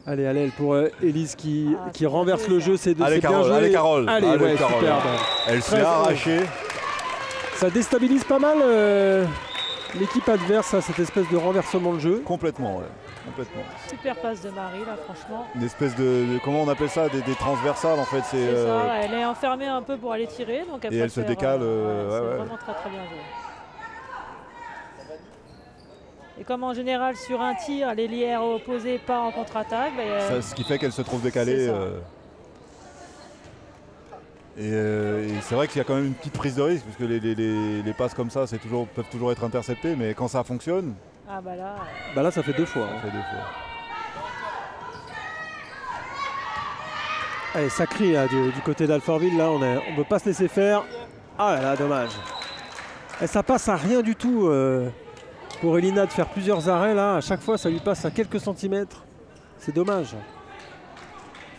Allez, elle pour Élise qui renverse le jeu. C'est bien joué. Allez, Carole. Allez, ouais, Carole. super. Elle s'est arrachée. Ça déstabilise pas mal l'équipe adverse, cette espèce de renversement de jeu. Complètement, ouais. Complètement. Super passe de Marie, là, franchement. Une espèce de comment on appelle ça, des transversales, en fait. C'est ça, elle est enfermée un peu pour aller tirer. Donc elle se décale. c'est vraiment très bien joué. Et comme en général sur un tir, l'ailière opposée part en contre-attaque. Ce qui fait qu'elle se trouve décalée. Et c'est vrai qu'il y a quand même une petite prise de risque, parce que les passes comme ça peuvent toujours être interceptées, mais quand ça fonctionne... Ah bah là... Bah là ça fait 2 fois. Ça fait 2 fois. Allez, ça crie là, du côté d'Alfortville, là on ne peut pas se laisser faire. Ah là là, dommage. Et ça passe à rien du tout pour Elina de faire plusieurs arrêts là. À chaque fois ça lui passe à quelques centimètres. C'est dommage.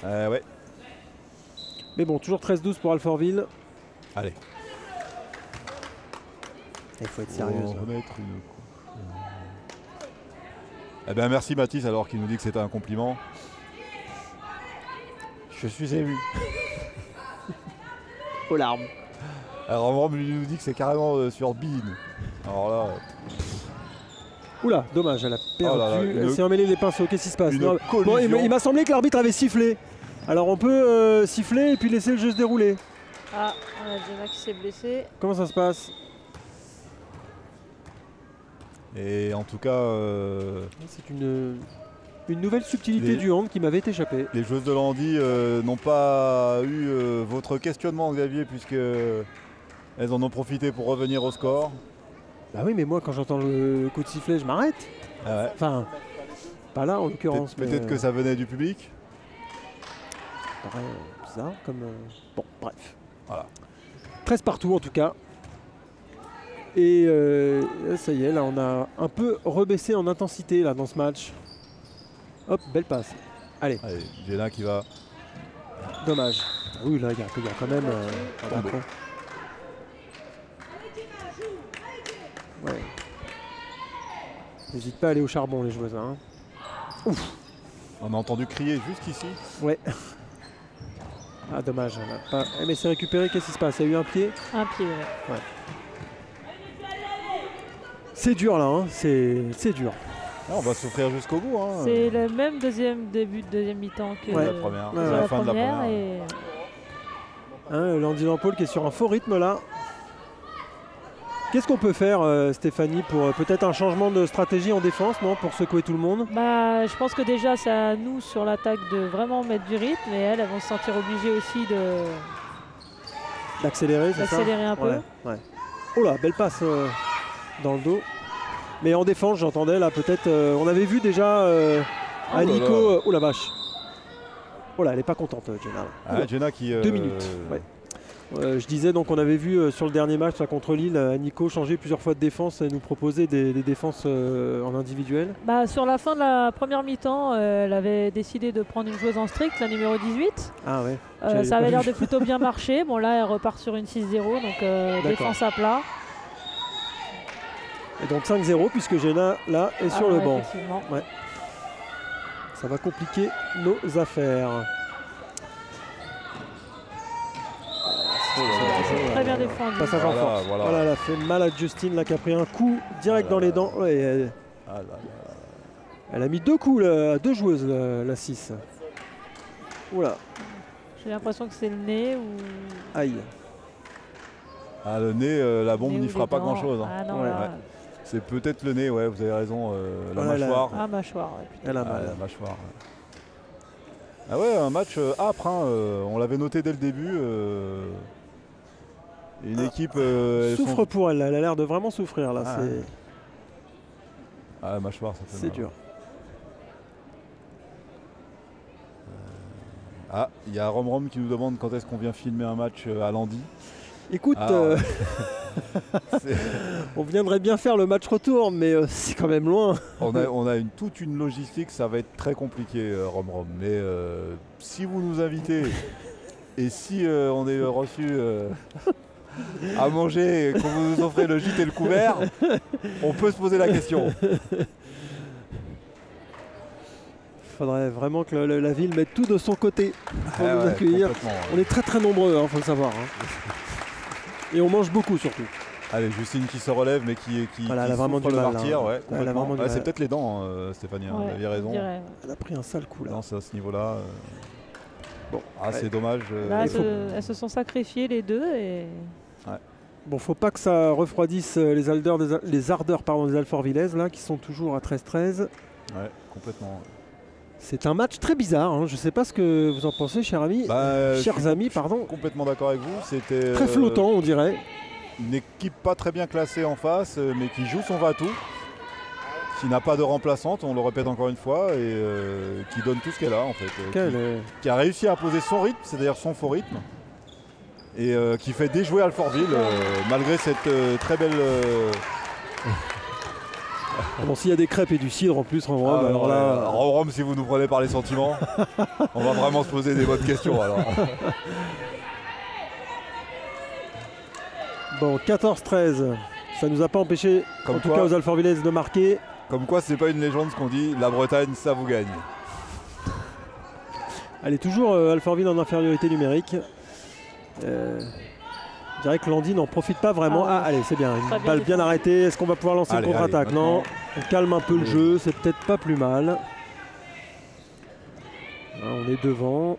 Ouais. Mais bon, toujours 13-12 pour Alfortville. Allez. Il faut être sérieuse. Eh bien merci Mathis alors qu'il nous dit que c'était un compliment. Je suis ému. Aux larmes. Alors Rom lui nous dit que c'est carrément sur Bean. Alors là... Oula, dommage, elle a perdu. Oh là là, elle s'est emmêlée les pinceaux. Qu'est-ce qui se passe? Bon, il m'a semblé que l'arbitre avait sifflé. Alors on peut siffler et puis laisser le jeu se dérouler. Ah, on a Jenna qui s'est blessée. Comment ça se passe? Et en tout cas... C'est une nouvelle subtilité du hand qui m'avait échappé. Les joueuses de l'Andy n'ont pas eu votre questionnement, Xavier, puisque elles en ont profité pour revenir au score. Bah oui, mais moi quand j'entends le coup de sifflet, je m'arrête. Ah ouais. Enfin, pas là en l'occurrence. Peut-être que ça venait du public. Ça paraît bizarre comme... Bon, bref. Voilà. 13 partout en tout cas. Et ça y est, là on a un peu rebaissé en intensité là dans ce match. Hop, belle passe. Allez, Jenna qui va... Dommage. Oui, là il y a quand même... Ouais. N'hésite pas à aller au charbon les joueuses. Hein. Ouf. On a entendu crier jusqu'ici. Ouais. Ah dommage. Elle a pas... Mais c'est récupéré, qu'est-ce qui se passe? Il y a eu un pied? Un pied, ouais. C'est dur là, hein. C'est dur. Ah, on va souffrir jusqu'au bout. Hein. C'est le même début de deuxième mi-temps que la première. La fin de la première. Et... Hein, Landy Lampol qui est sur un faux rythme là. Qu'est-ce qu'on peut faire, Stéphanie, pour peut-être un changement de stratégie en défense, non, pour secouer tout le monde? Bah, je pense que déjà c'est à nous sur l'attaque de vraiment mettre du rythme, et elles vont se sentir obligées aussi d'accélérer, c'est ça? D'accélérer un peu. Ouais. Oh là, belle passe dans le dos. Mais en défense, j'entendais là peut-être. On avait vu déjà Nico. Oh la vache. Oh là, elle est pas contente, Jenna. Ah, Jenna qui. 2 minutes. Ouais. Je disais donc on avait vu sur le dernier match contre Lille, Nico changer plusieurs fois de défense et nous proposer des défenses en individuel. Bah, sur la fin de la première mi-temps, elle avait décidé de prendre une joueuse en strict, la numéro 18. Ah ouais. Ça avait l'air de plutôt bien marcher. Bon là elle repart sur une 6-0, donc défense à plat. Et donc 5-0 puisque Jenna là est sur le banc. Ouais. Ça va compliquer nos affaires. Très bien défendu. Passage en force. Voilà, elle a fait mal à Justine là, qui a pris un coup direct dans les dents. Ouais, elle a mis 2 coups à 2 joueuses, la 6. Oula. J'ai l'impression que c'est le nez ou... Aïe. Ah, le nez, la bombe n'y fera pas grand chose. Hein. Ah, non, là... C'est peut-être le nez, ouais, vous avez raison. La mâchoire. Ah, mâchoire, ouais. Elle a mal. La mâchoire. Ah ouais, un match âpre, hein, on l'avait noté dès le début. Une équipe... souffre pour elle, elle a l'air de vraiment souffrir là. La mâchoire, ça fait mal. C'est dur. Il y a Rom qui nous demande quand est-ce qu'on vient filmer un match à Landy. Écoute, on viendrait bien faire le match retour, mais c'est quand même loin. On a toute une logistique, ça va être très compliqué, Rom. Mais si vous nous invitez et si on est reçu à manger et qu'on vous nous offrez le gîte et le couvert, on peut se poser la question. Il faudrait vraiment que la ville mette tout de son côté pour nous accueillir. On est très très nombreux, il faut le savoir. Hein. Et on mange beaucoup surtout. Allez, Justine qui se relève mais qui elle a vraiment du mal. C'est peut-être les dents, Stéphanie, vous avez raison. Elle a pris un sale coup là. Non, c'est à ce niveau-là. Bon, c'est dommage. Là, elles se sont sacrifiées les deux et... Bon, faut pas que ça refroidisse les ardeurs des Alfortvillaises là, qui sont toujours à 13-13. Ouais, complètement. C'est un match très bizarre, hein. Je ne sais pas ce que vous en pensez, chers amis. Chers amis, pardon. Complètement d'accord avec vous. C'était très flottant, on dirait. Une équipe pas très bien classée en face, mais qui joue son va-tout, qui n'a pas de remplaçante, on le répète encore une fois, et qui donne tout ce qu'elle a en fait. Qui a réussi à imposer son rythme, c'est-à-dire son faux rythme, et qui fait déjouer Alfortville malgré cette très belle. Bon, s'il y a des crêpes et du cidre en plus en Rome, alors là. En Rome, si vous nous prenez par les sentiments, on va vraiment se poser des bonnes questions alors. Bon, 14-13, ça nous a pas empêché, en tout cas aux Alfortvillaises, de marquer. Comme quoi, c'est pas une légende ce qu'on dit, la Bretagne, ça vous gagne. Elle est toujours Alfortville en infériorité numérique. Je dirais que Landy n'en profite pas vraiment. Allez, c'est bien, une balle bien arrêtée. Est-ce qu'on va pouvoir lancer une contre-attaque? Non, on calme un peu le jeu, c'est peut-être pas plus mal. Là, on est devant.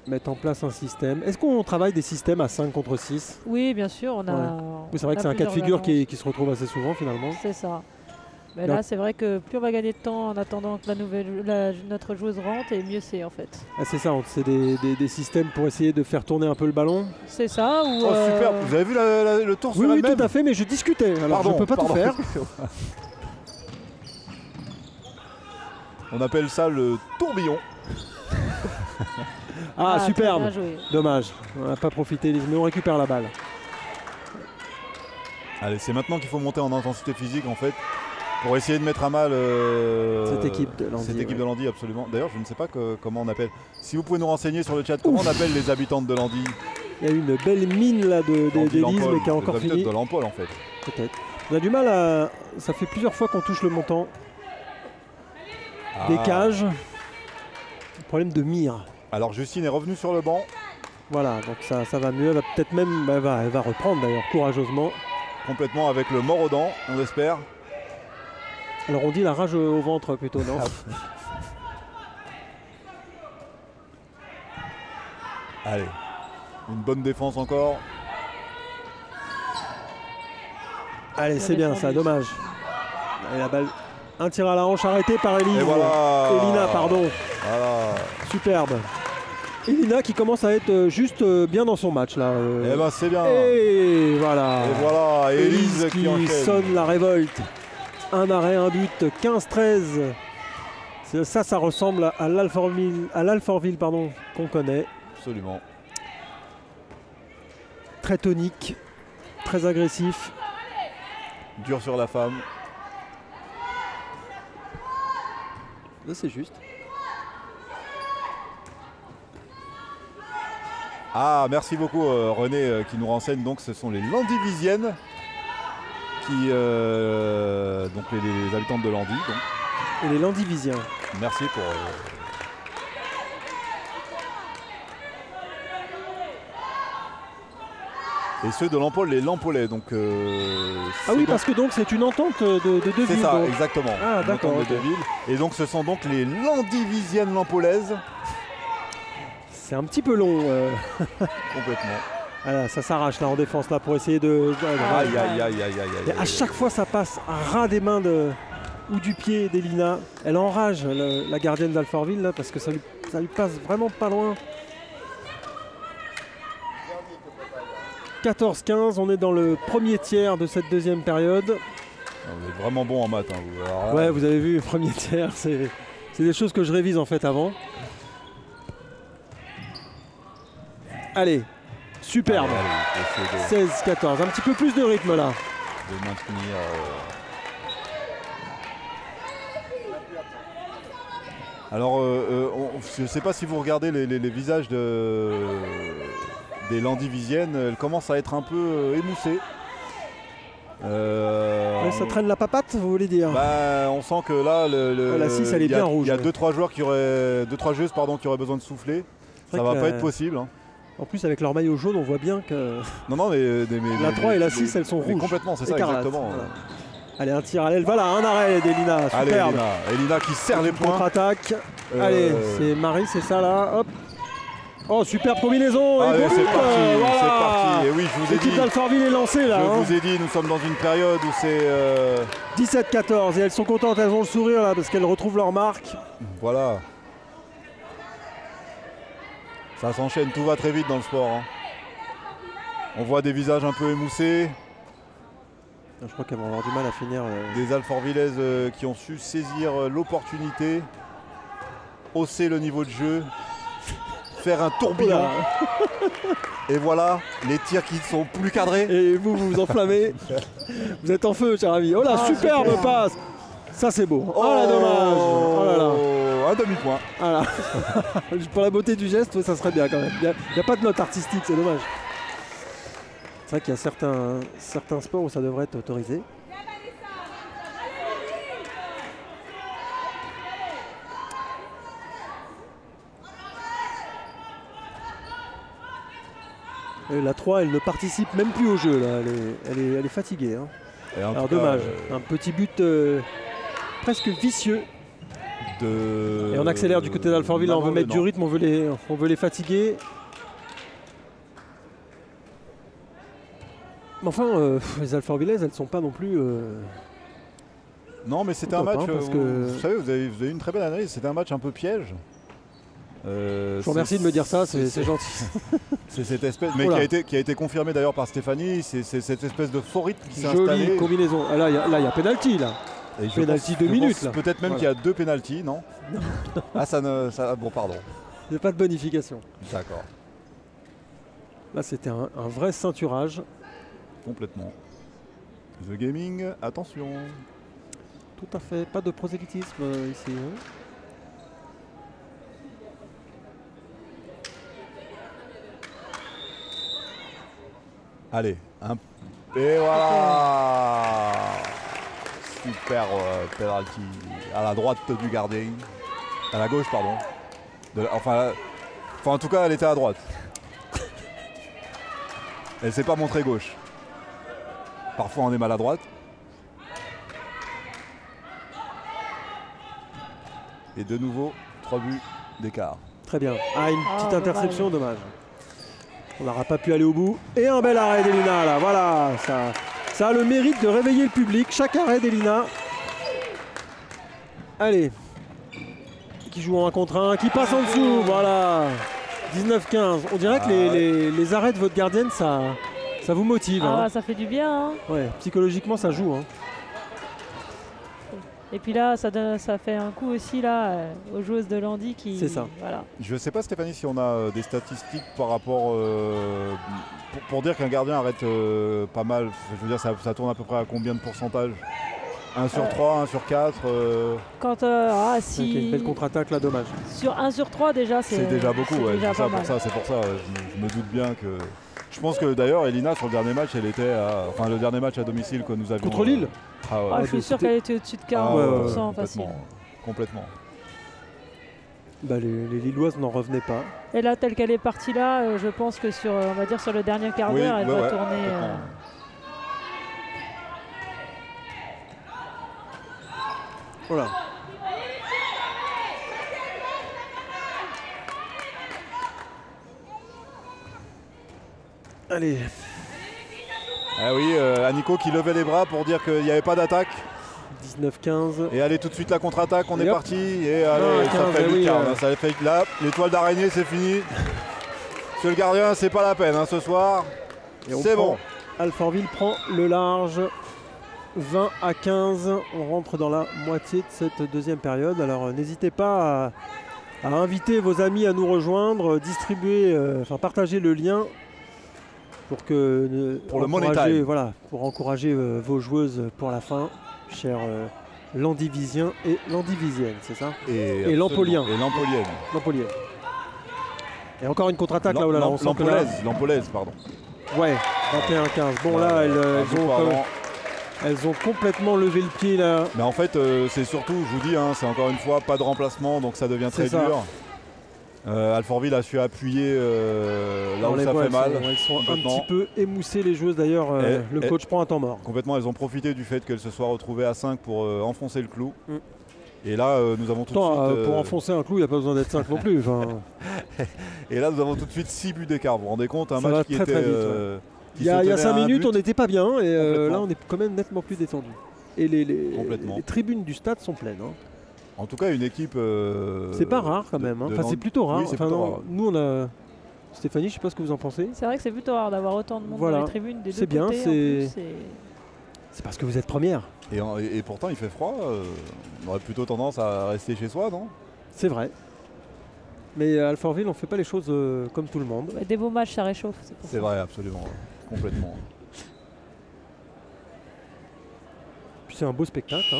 Mettre en place un système. Est-ce qu'on travaille des systèmes à 5 contre 6? Oui, bien sûr. Oui, c'est vrai que c'est un cas de figure qui se retrouve assez souvent finalement. C'est ça. Mais là, c'est vrai que plus on va gagner de temps en attendant que notre joueuse rentre, et mieux c'est en fait. C'est ça, c'est des systèmes pour essayer de faire tourner un peu le ballon. C'est ça. Oh super, vous avez vu le tour sur elle-même? Oui, tout à fait, mais je discutais, alors je ne peux pas tout faire. On appelle ça le tourbillon. Superbe. Dommage, on n'a pas profité, mais on récupère la balle. Allez, c'est maintenant qu'il faut monter en intensité physique en fait. Pour essayer de mettre à mal cette équipe de Landy, absolument. D'ailleurs, je ne sais pas comment on appelle. Si vous pouvez nous renseigner sur le chat, comment on appelle les habitantes de Landy? Il y a eu une belle mine là d'Élise, mais qui a encore fini. De l'Ampol en fait. Peut-être. On a du mal à. Ça fait plusieurs fois qu'on touche le montant. Des cages. Problème de mire. Alors Justine est revenue sur le banc. Voilà, donc ça va mieux. Elle va peut-être même. Elle va reprendre d'ailleurs courageusement. Complètement avec le mort aux dents, on espère. Alors on dit la rage au ventre plutôt, non? Allez, une bonne défense encore. Allez, c'est bien ça, dommage. Allez, la balle, un tir à la hanche arrêté par Élise. Et voilà. Elina, pardon. Voilà. Superbe. Elina qui commence à être juste bien dans son match là. Eh ben c'est bien. Et voilà. Et voilà, Élise qui sonne la révolte. Un arrêt, un but, 15-13. Ça ressemble à l'Alfortville qu'on connaît. Absolument. Très tonique, très agressif. Dur sur la femme. Là, c'est juste. Merci beaucoup René qui nous renseigne. Donc ce sont les Landivisiennes. Donc les habitantes de Landy. Donc. Et les Landivisiens. Merci pour. Et ceux de l'Ampol, les Lampolais. Donc. Parce que donc c'est une entente de deux villes. C'est ça, donc. exactement. D'accord. De deux villes. Et donc ce sont donc les Landivisiennes Lampolaises. C'est un petit peu long. Complètement. Voilà, ça s'arrache là en défense là pour essayer de. Aïe. Et à chaque fois ça passe à ras des mains ou du pied d'Elina. Elle enrage la gardienne d'Alfortville là parce que ça lui passe vraiment pas loin. 14-15, on est dans le premier tiers de cette deuxième période. Vous êtes vraiment bon en maths. Hein, ouais, vous avez vu, le premier tiers, c'est des choses que je révise en fait avant. Allez. Superbe. 16-14. Un petit peu plus de rythme là. De maintenir. Alors, je ne sais pas si vous regardez les visages des Landivisiennes. Elles commencent à être un peu émoussées. Ça traîne la papate, vous voulez dire? On sent que là, la 6, elle est bien rouge. Il y a 2-3 joueurs qui auraient besoin de souffler. Ça va pas être possible. Hein. En plus, avec leur maillot jaune, on voit bien que. Non, mais la 3 et la 6, elles sont rouges. Complètement, c'est ça, exactement. Voilà. Allez, un tir à l'aile. Voilà, un arrêt d'Elina. Superbe. Elina qui serre les points. Contre-attaque. Allez, c'est Marie, c'est ça là. Hop. Oh, superbe combinaison. Allez, c'est parti, voilà. c'est parti. Et oui, je vous ai dit. L'équipe d'Alfortville est lancée là. Je vous ai dit, nous sommes dans une période où c'est 17-14 et elles sont contentes, elles ont le sourire là parce qu'elles retrouvent leur marque. Voilà. Ça s'enchaîne, tout va très vite dans le sport. Hein. On voit des visages un peu émoussés. Je crois qu'elles vont avoir du mal à finir. Des Alfortvillaises qui ont su saisir l'opportunité, hausser le niveau de jeu, faire un tourbillon. Et voilà, les tirs qui ne sont plus cadrés. Et vous vous enflammez. Vous êtes en feu, cher ami. Oh là, superbe super. Passe. Ça c'est beau. Oh là, dommage. Oh là là. Un demi-point. Voilà. Pour la beauté du geste, ça serait bien quand même. Il n'y a pas de note artistique, c'est dommage. C'est vrai qu'il y a certains sports où ça devrait être autorisé. Et la 3, elle ne participe même plus au jeu. Là. Elle est fatiguée. Hein. Alors dommage. Un petit but presque vicieux. Et on accélère du côté d'Alfortville. On veut mettre du rythme, on veut les fatiguer. Mais enfin, les Alfortvillaises, elles ne sont pas non plus... Non, mais c'était un match, vous savez, vous avez eu une très belle analyse, c'était un match un peu piège. Je vous remercie de me dire ça, c'est gentil. C'est cette espèce, mais qui a été confirmé d'ailleurs par Stéphanie, c'est cette espèce de faux rythme qui s'est installé. Jolie combinaison. Ah, là, il y a pénalty là. Pénalty 2 minutes. Peut-être même qu'il y a 2 pénaltys, non? Ah, bon, pardon. Il n'y a pas de bonification. D'accord. Là, c'était un vrai ceinturage. Complètement. The Gaming, attention. Tout à fait, pas de prosélytisme ici. Hein. Allez, et voilà. Super penalty à la droite du gardien. À la gauche, pardon. Enfin, en tout cas, elle était à droite. Elle s'est pas montrée gauche. Parfois on est maladroite. Et de nouveau, 3 buts d'écart. Très bien. Ah, une petite interception, dommage. On n'aura pas pu aller au bout. Et un bel arrêt d'Elina là. Voilà, ça a le mérite de réveiller le public. Chaque arrêt d'Elina. Allez. Qui joue en 1 contre 1, qui passe en dessous. Voilà. 19-15. On dirait que les arrêts de votre gardienne, ça vous motive. Ah, hein. Ça fait du bien. Hein. Ouais, psychologiquement, ça joue. Hein. Et puis là, ça fait un coup aussi là aux joueuses de Landy qui. C'est ça. Voilà. Je ne sais pas, Stéphanie, si on a des statistiques par rapport pour dire qu'un gardien arrête pas mal. Je veux dire, ça tourne à peu près à combien de pourcentage? 1 sur 3, 1 sur 4 Quand si. Okay, une belle contre-attaque là, dommage. Sur 1 sur 3 déjà, c'est déjà beaucoup. Ouais, déjà c'est pour ça. Je me doute bien que. Je pense que d'ailleurs, Elina, sur le dernier match, elle était enfin le dernier match à domicile que nous avions. Contre Lille. Je suis sûr qu'elle était au-dessus de 40% facile. Complètement. Bah, les Lilloises n'en revenaient pas. Et là, telle qu'elle est partie là, je pense que sur le dernier quart d'heure, elle va tourner. Voilà. Allez. Ah oui, Aniko qui levait les bras pour dire qu'il n'y avait pas d'attaque. 19-15. Et allez, tout de suite la contre-attaque, on est parti. Et ça allez, 15, fait lucarne. Ça fait là, l'étoile d'araignée, c'est fini. Monsieur le gardien, c'est pas la peine ce soir. C'est bon. Alfortville prend le large. 20-15. On rentre dans la moitié de cette deuxième période. Alors n'hésitez pas à inviter vos amis à nous rejoindre, distribuer, partager le lien. Pour le Money Time. Voilà, pour encourager vos joueuses pour la fin, chers Landivisiens et Landivisiennes, c'est ça? Et Lampoliens. Et Lampoliennes. Lampoliennes. Et encore une contre-attaque là, on sent Lampolaise, pardon. Ouais, 21-15. Bon là, elles ont complètement levé le pied là. Mais en fait, c'est surtout, je vous dis, c'est encore une fois, pas de remplacement, donc ça devient très dur. Alfortville a su appuyer là où ça fait mal. Elles sont un petit peu émoussées les joueuses d'ailleurs. Le coach prend un temps mort. Complètement, elles ont profité du fait qu'elles se soient retrouvées à 5 pour enfoncer le clou. Et là, nous avons tout de suite... Pour enfoncer un clou, il n'y a pas besoin d'être 5 non plus. Et là, nous avons tout de suite 6 buts d'écart. Vous vous rendez compte, un match qui était... Très vite, il y a 5 minutes, on n'était pas bien. Et là, on est quand même nettement plus détendu. Et les tribunes du stade sont pleines. En tout cas, une équipe... c'est pas rare quand même. Enfin, c'est plutôt rare. Oui, rare. Nous, on a... Stéphanie, je ne sais pas ce que vous en pensez. C'est vrai que c'est plutôt rare d'avoir autant de monde dans les tribunes des deux côtés. C'est bien, c'est parce que vous êtes première. Et pourtant, il fait froid. On aurait plutôt tendance à rester chez soi, non? C'est vrai. Mais à Alfortville, on ne fait pas les choses comme tout le monde. Des beaux matchs, ça réchauffe. C'est vrai, absolument. Complètement. Puis c'est un beau spectacle.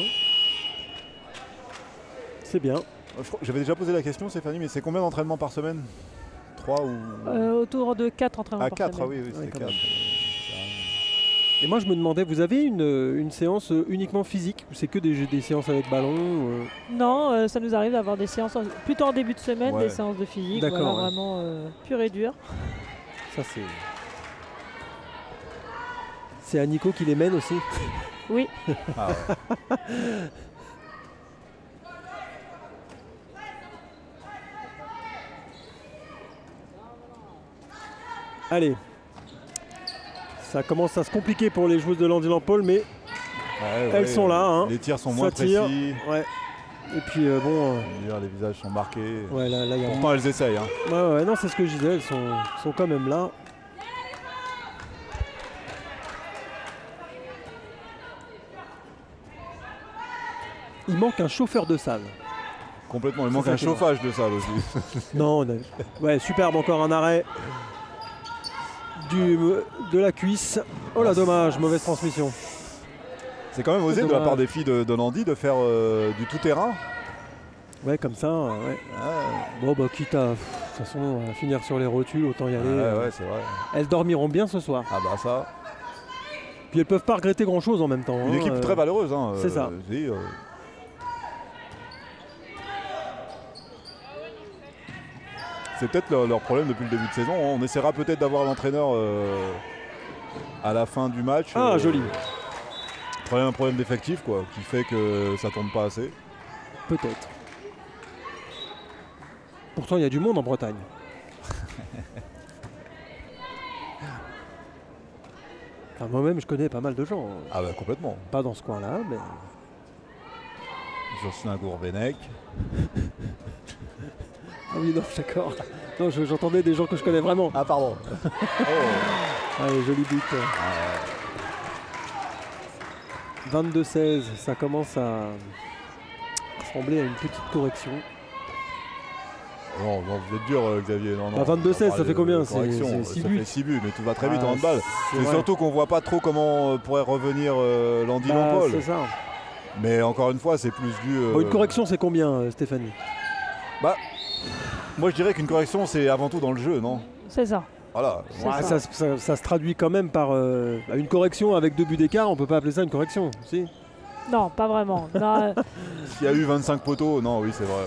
C'est bien. J'avais déjà posé la question, Stéphanie, mais c'est combien d'entraînements par semaine? 3 ou... autour de 4 entraînements par 4, semaine. Oui, c'est 4. Et moi je me demandais, vous avez une séance uniquement physique ou c'est que des séances avec ballon Non, ça nous arrive d'avoir des séances, plutôt en début de semaine, des séances de physique, vraiment pur et dur. Ça c'est à Nico qui les mène aussi. Oui. Ah ouais. Allez, ça commence à se compliquer pour les joueuses de Landis-Lampol, mais elles sont là. Les tirs sont moins précis. Ouais. Et puis les visages sont marqués. Ouais, là, pourtant elles essayent. Ouais, non, c'est ce que je disais, elles sont quand même là. Il manque un chauffeur de salle. Complètement, il manque un chauffage de salle aussi. Non, ouais, superbe, encore un arrêt. De la cuisse. Oh là, dommage, mauvaise transmission. C'est quand même osé de la part des filles de Landy de faire du tout-terrain. Ouais, comme ça. Ouais. Bon, bah, quitte à, de toute façon, à finir sur les rotules, autant y aller. Ouais, c'est vrai. Elles dormiront bien ce soir. Ah bah ça. Puis elles peuvent pas regretter grand-chose en même temps. Une équipe très valeureuse. C'est ça. C'est peut-être leur problème depuis le début de saison. On essaiera peut-être d'avoir l'entraîneur à la fin du match. Ah, joli. Un problème d'effectif, quoi, qui fait que ça tourne pas assez. Peut-être. Pourtant, il y a du monde en Bretagne. Enfin, moi-même, je connais pas mal de gens. Ah bah complètement. Pas dans ce coin-là, mais... Jocelyn Gourvenec. Ah oui, non, d'accord. Non, j'entendais des gens que je connais vraiment. Ah pardon. Allez, joli but. 22-16, ça commence à ressembler à une petite correction. Non, vous êtes dur, Xavier. Non, 22-16, ça fait combien? C'est 6 buts. Fait 6 buts, mais tout va très vite en handball. C'est surtout qu'on voit pas trop comment pourrait revenir Landis-Lampol. C'est ça. Mais encore une fois, c'est plus dû... une correction, c'est combien, Stéphanie? Moi, je dirais qu'une correction, c'est avant tout dans le jeu, non? C'est ça. Voilà. Ça se traduit quand même par une correction avec 2 buts d'écart. On peut pas appeler ça une correction, si? Non, pas vraiment. S'il y a eu 25 poteaux, non, oui, c'est vrai.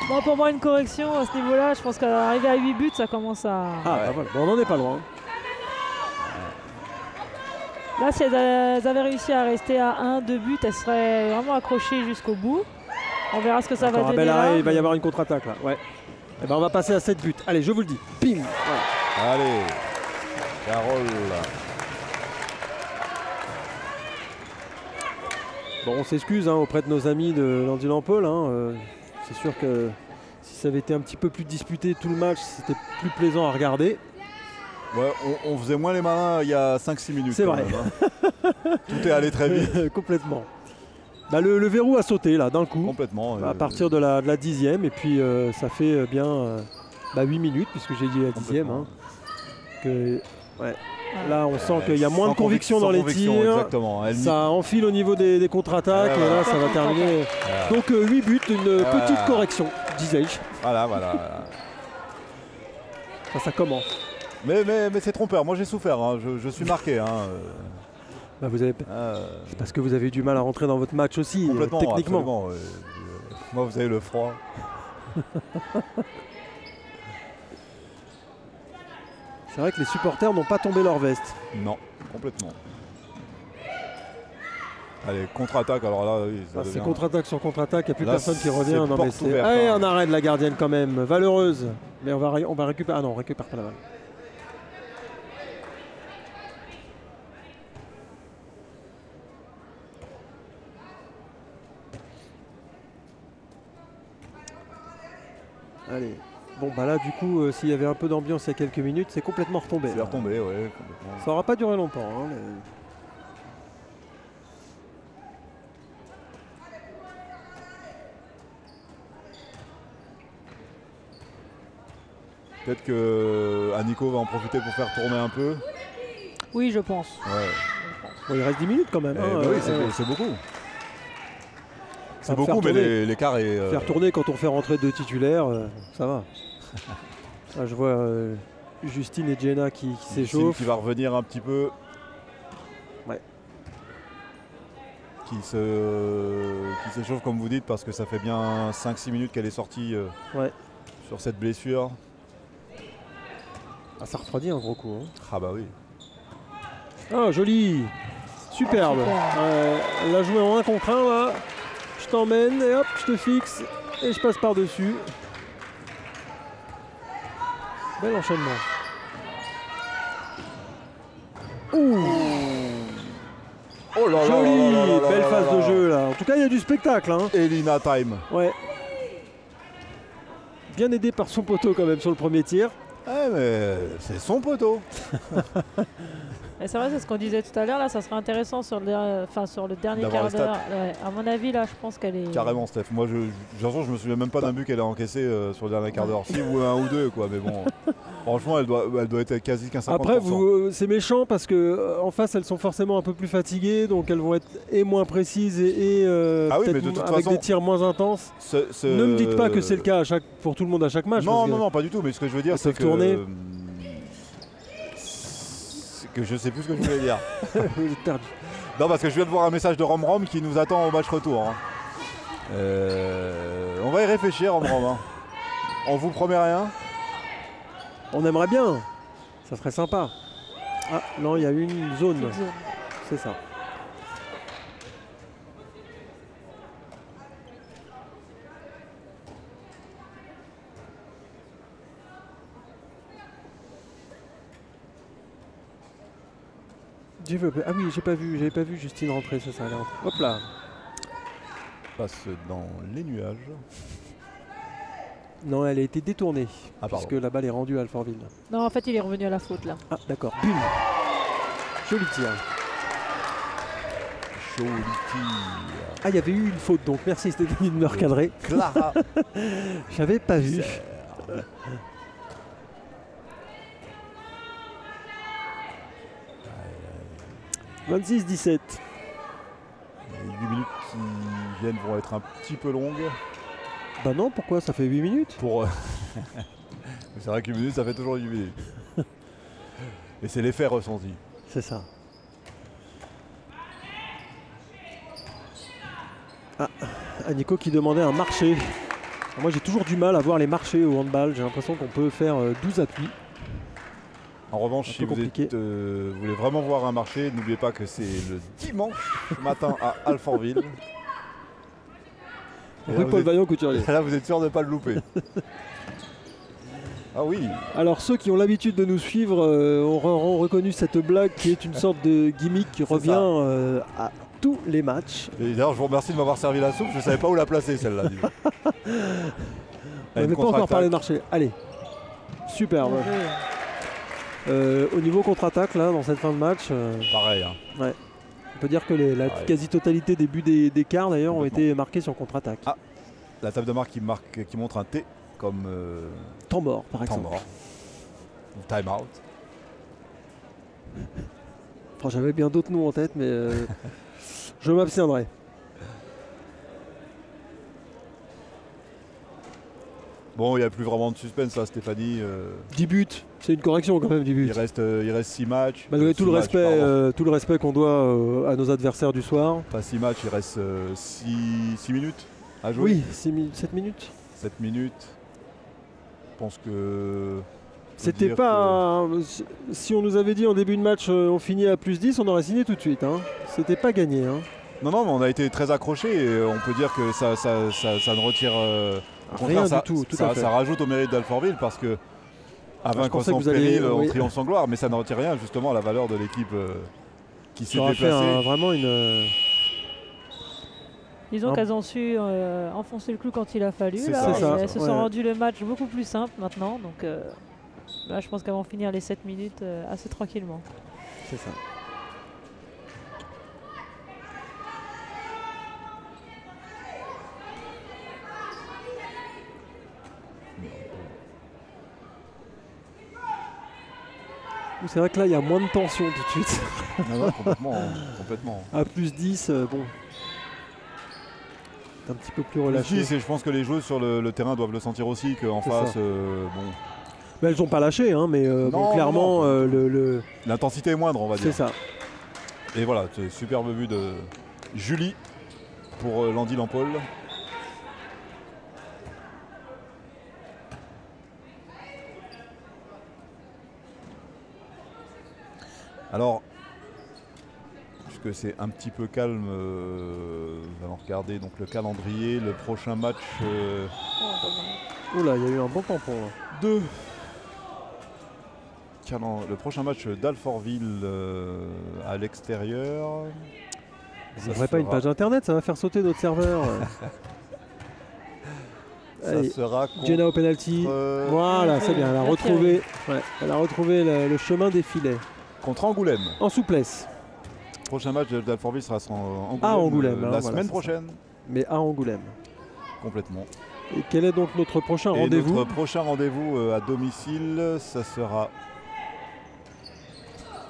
Bon, pour moi, une correction à ce niveau-là, je pense qu'arriver à 8 buts, ça commence à... Voilà. Bon, on n'en est pas loin. Là, si elles avaient réussi à rester à 1-2 buts, elles seraient vraiment accrochées jusqu'au bout. On verra ce que ça va donner. Bel arrêt, il va y avoir une contre-attaque là. Ouais. Et on va passer à 7 buts. Allez, je vous le dis. Pim. Voilà. Allez, Carole. Bon, on s'excuse auprès de nos amis de Landis-Lampol. C'est sûr que si ça avait été un petit peu plus disputé tout le match, c'était plus plaisant à regarder. Ouais, on faisait moins les malins il y a 5-6 minutes. C'est vrai. Même, Tout est allé très vite. Complètement. Le verrou a sauté là d'un coup. Complètement. À partir de la 10e. Et puis ça fait bien 8 minutes, puisque j'ai dit la 10e. Là, on sent qu'il y a moins de conviction dans les tirs. Exactement. Ça enfile au niveau des contre-attaques. Et là, ça va terminer. Donc 8 buts, une petite correction, disais-je. Voilà. Ça commence. Mais c'est trompeur. Moi, j'ai souffert. Je suis marqué. Vous avez... C'est parce que vous avez eu du mal à rentrer dans votre match aussi, techniquement. Moi, vous avez le froid. C'est vrai que les supporters n'ont pas tombé leur veste. Non, complètement. Allez, contre-attaque, alors là, oui, c'est contre-attaque sur contre-attaque, il n'y a plus personne qui revient. Non, mais c'est... Allez, un arrêt de la gardienne quand même, valeureuse. Mais on va récupérer. Ah non, on récupère pas la balle. Allez. Bon, bah là, du coup, s'il y avait un peu d'ambiance il y a quelques minutes, c'est complètement retombé. C'est retombé, ouais. Complètement. Ça n'aura pas duré longtemps. Hein, Peut-être que Aniko va en profiter pour faire tourner un peu. Oui, je pense. Ouais. Bon, il reste 10 minutes quand même. Hein, bah oui, c'est beaucoup. C'est beaucoup, mais l'écart est... Faire tourner quand on fait rentrer 2 titulaires, ça va. Là, je vois Justine et Jenna qui s'échauffent. Qui va revenir un petit peu. Ouais. Qui s'échauffe comme vous dites parce que ça fait bien 5-6 minutes qu'elle est sortie sur cette blessure. Ah, ça refroidit un gros coup. Hein. Ah bah oui. Ah, joli. Superbe. Elle a joué en 1 contre 1 là. Je t'emmène et hop, je te fixe et je passe par-dessus. Bel enchaînement. Ouh. Oh là là. Joli. Belle phase de jeu là. En tout cas, il y a du spectacle. Hein. Elina time. Ouais. Bien aidé par son poteau quand même sur le premier tir. Ouais, mais c'est son poteau. C'est vrai, c'est ce qu'on disait tout à l'heure. Là, ça serait intéressant sur le dernier quart d'heure. Ouais, à mon avis, là, je pense qu'elle est. Carrément, Steph. Moi, je me souviens même pas d'un but qu'elle a encaissé sur le dernier quart d'heure. Si, ou 1 ou 2, quoi. Mais bon, franchement, elle doit être quasi 15-50%. Après, c'est méchant parce que en face, elles sont forcément un peu plus fatiguées, donc elles vont être moins précises et avec des tirs moins intenses. Ne me dites pas que c'est le cas pour tout le monde à chaque match. Non, pas du tout. Mais ce que je veux dire, c'est que tourner. Que je sais plus ce que je voulais dire. Perdu. Non, parce que je viens de voir un message de Rom qui nous attend au match retour. Hein. On va y réfléchir, Rom. Hein. On vous promet rien. On aimerait bien. Ça serait sympa. Ah non, il y a une zone. C'est ça. Ah oui, j'avais pas vu Justine rentrer, c'est ça. Hop là. Passe dans les nuages. Non, elle a été détournée, puisque la balle est rendue à Alfortville. Non, en fait, il est revenu à la faute là. Ah d'accord. Bum. Joli tir. Joli tir. Ah, il y avait eu une faute, donc merci Stéphanie de me recadrer. Clara. J'avais pas vu. 26-17. Les 8 minutes qui viennent vont être un petit peu longues. Bah non, pourquoi? Ça fait 8 minutes. C'est vrai que 8 minutes, ça fait toujours 8 minutes. Et c'est l'effet ressenti. C'est ça. Ah, Aniko qui demandait un marché. Moi j'ai toujours du mal à voir les marchés au handball. J'ai l'impression qu'on peut faire 12 appuis. En revanche, si vous voulez vraiment voir un marché, n'oubliez pas que c'est le dimanche matin à Alfortville. Rue Paul Vaillant-Couturier. Là, vous êtes sûr de ne pas le louper. Ah oui. Alors ceux qui ont l'habitude de nous suivre auront reconnu cette blague qui est une sorte de gimmick qui revient à tous les matchs. Et d'ailleurs, je vous remercie de m'avoir servi la soupe. Je ne savais pas où la placer celle-là. On n'avait pas encore parlé de marché. Allez, superbe. Au niveau contre-attaque, là, dans cette fin de match, pareil. Hein. Ouais. On peut dire que la quasi-totalité des buts des quarts, d'ailleurs, ont été marqués sur contre-attaque. Ah, la table de marque qui montre un T comme temps mort, par exemple. Temps mort. Time out. Enfin, j'avais bien d'autres noms en tête, mais je m'abstiendrai. Bon, il n'y a plus vraiment de suspense là, Stéphanie. 10 buts, c'est une correction quand même, 10 buts. Il reste 6 matchs. Malgré tout le respect qu'on doit à nos adversaires du soir. Pas 6 matchs, il reste 6 minutes à jouer. Oui, 7 minutes. 7 minutes. Je pense que... C'était pas... Si on nous avait dit en début de match on finit à plus 10, on aurait signé tout de suite. Hein. C'était pas gagné. Hein. Non, mais on a été très accrochés et on peut dire que ça ne retire rien du tout. Ça rajoute au mérite d'Alfortville parce que à vaincre sans péril, on triomphe sans gloire, mais ça ne retire rien justement à la valeur de l'équipe qui s'est déplacée. Vraiment une. Disons qu'elles ont su enfoncer le clou quand il a fallu. Elles se sont rendues le match beaucoup plus simple maintenant. Donc là, je pense qu'elles vont finir les 7 minutes assez tranquillement. C'est ça. C'est vrai que là, il y a moins de tension tout de suite. Non, complètement. À plus 10, bon. C'est un petit peu plus relâché. Je pense que les joueuses sur le terrain doivent le sentir aussi, qu'en face, Mais elles n'ont pas lâché, hein, mais clairement, l'intensité est moindre, on va dire. C'est ça. Et voilà, c'est superbe vue de Julie pour Landy Lampol. Alors, puisque c'est un petit peu calme, nous allons regarder donc le calendrier, le prochain match. Oula, il y a eu un bon tampon là. Le prochain match d'Alfortville à l'extérieur. Vous n'aurez pas une page internet, ça va faire sauter notre serveur. Ça sera contre... Jenna au penalty. Voilà, c'est bien. Elle a retrouvé le chemin des filets. Contre Angoulême. En souplesse. Prochain match d'Alfortville sera en Angoulême, Angoulême la semaine prochaine. Mais à Angoulême. Complètement. Et quel est donc notre prochain rendez-vous? Notre prochain rendez-vous à domicile, ça sera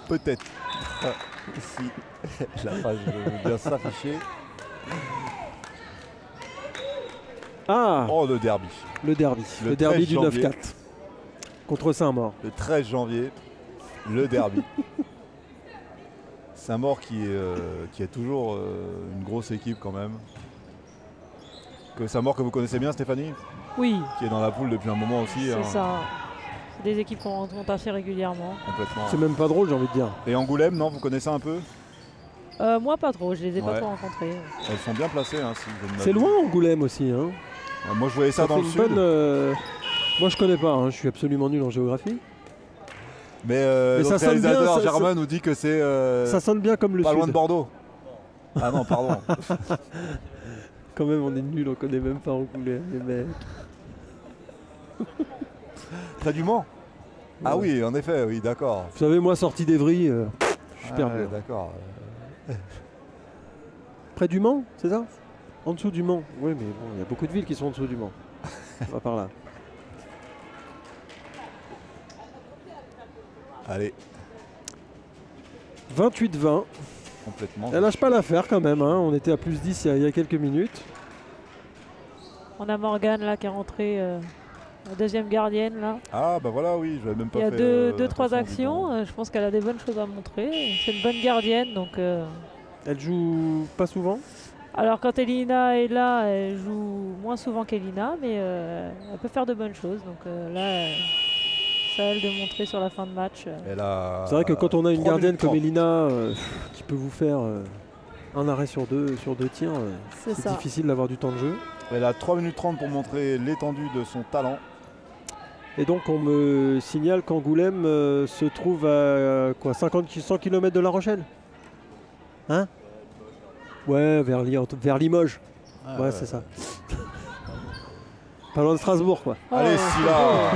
peut-être ici. La page veut bien s'afficher. Le derby. Le derby du 9-4 contre Saint-Maur. Le 13 janvier, le derby. Saint-Maur qui est toujours une grosse équipe quand même. Saint-Maur que vous connaissez bien, Stéphanie? Oui. Qui est dans la poule depuis un moment aussi. C'est ça. C'est des équipes qu'on rencontre assez régulièrement. Complètement. C'est même pas drôle, j'ai envie de dire. Et Angoulême, non, vous connaissez un peu? Moi pas trop, je les ai pas trop rencontrés. Elles sont bien placées. Hein, c'est loin Angoulême aussi. Hein. Moi je voyais ça dans le sud. Moi je connais pas, hein, je suis absolument nul en géographie. Mais notre réalisateur Germain nous dit que c'est ça sonne bien comme le pas sud. Loin de Bordeaux. Ah non, pardon. Quand même on est nul, on connaît même pas Angoulême, les mecs. Près du Mans. Ouais. Ah oui, en effet, oui, d'accord. Vous savez, moi sorti d'Evry, je suis perdu. D'accord. Près du Mans, c'est ça? En dessous du Mans. Oui, mais bon, il y a beaucoup de villes qui sont en dessous du Mans. On va par là. Allez. 28-20. Complètement. Elle lâche pas l'affaire quand même. Hein. On était à plus 10 il y a quelques minutes. On a Morgane là qui est rentrée, la deuxième gardienne là. Ah bah voilà, oui, je n'avais même pas fait. Il y a 2-3 actions. Je pense qu'elle a des bonnes choses à montrer. C'est une bonne gardienne donc. Elle joue pas souvent? Alors quand Elina est là, elle joue moins souvent qu'Elina, mais elle peut faire de bonnes choses. Donc là, c'est à elle de montrer sur la fin de match. C'est vrai que quand on a une gardienne comme Elina qui peut vous faire un arrêt sur deux tirs, c'est difficile d'avoir du temps de jeu. Elle a 3 minutes 30 pour montrer l'étendue de son talent. Et donc on me signale qu'Angoulême se trouve à 100 km de La Rochelle. Hein? Ouais, vers Limoges. Ouais, c'est ça. Pas loin de Strasbourg, quoi. Allez, Silla.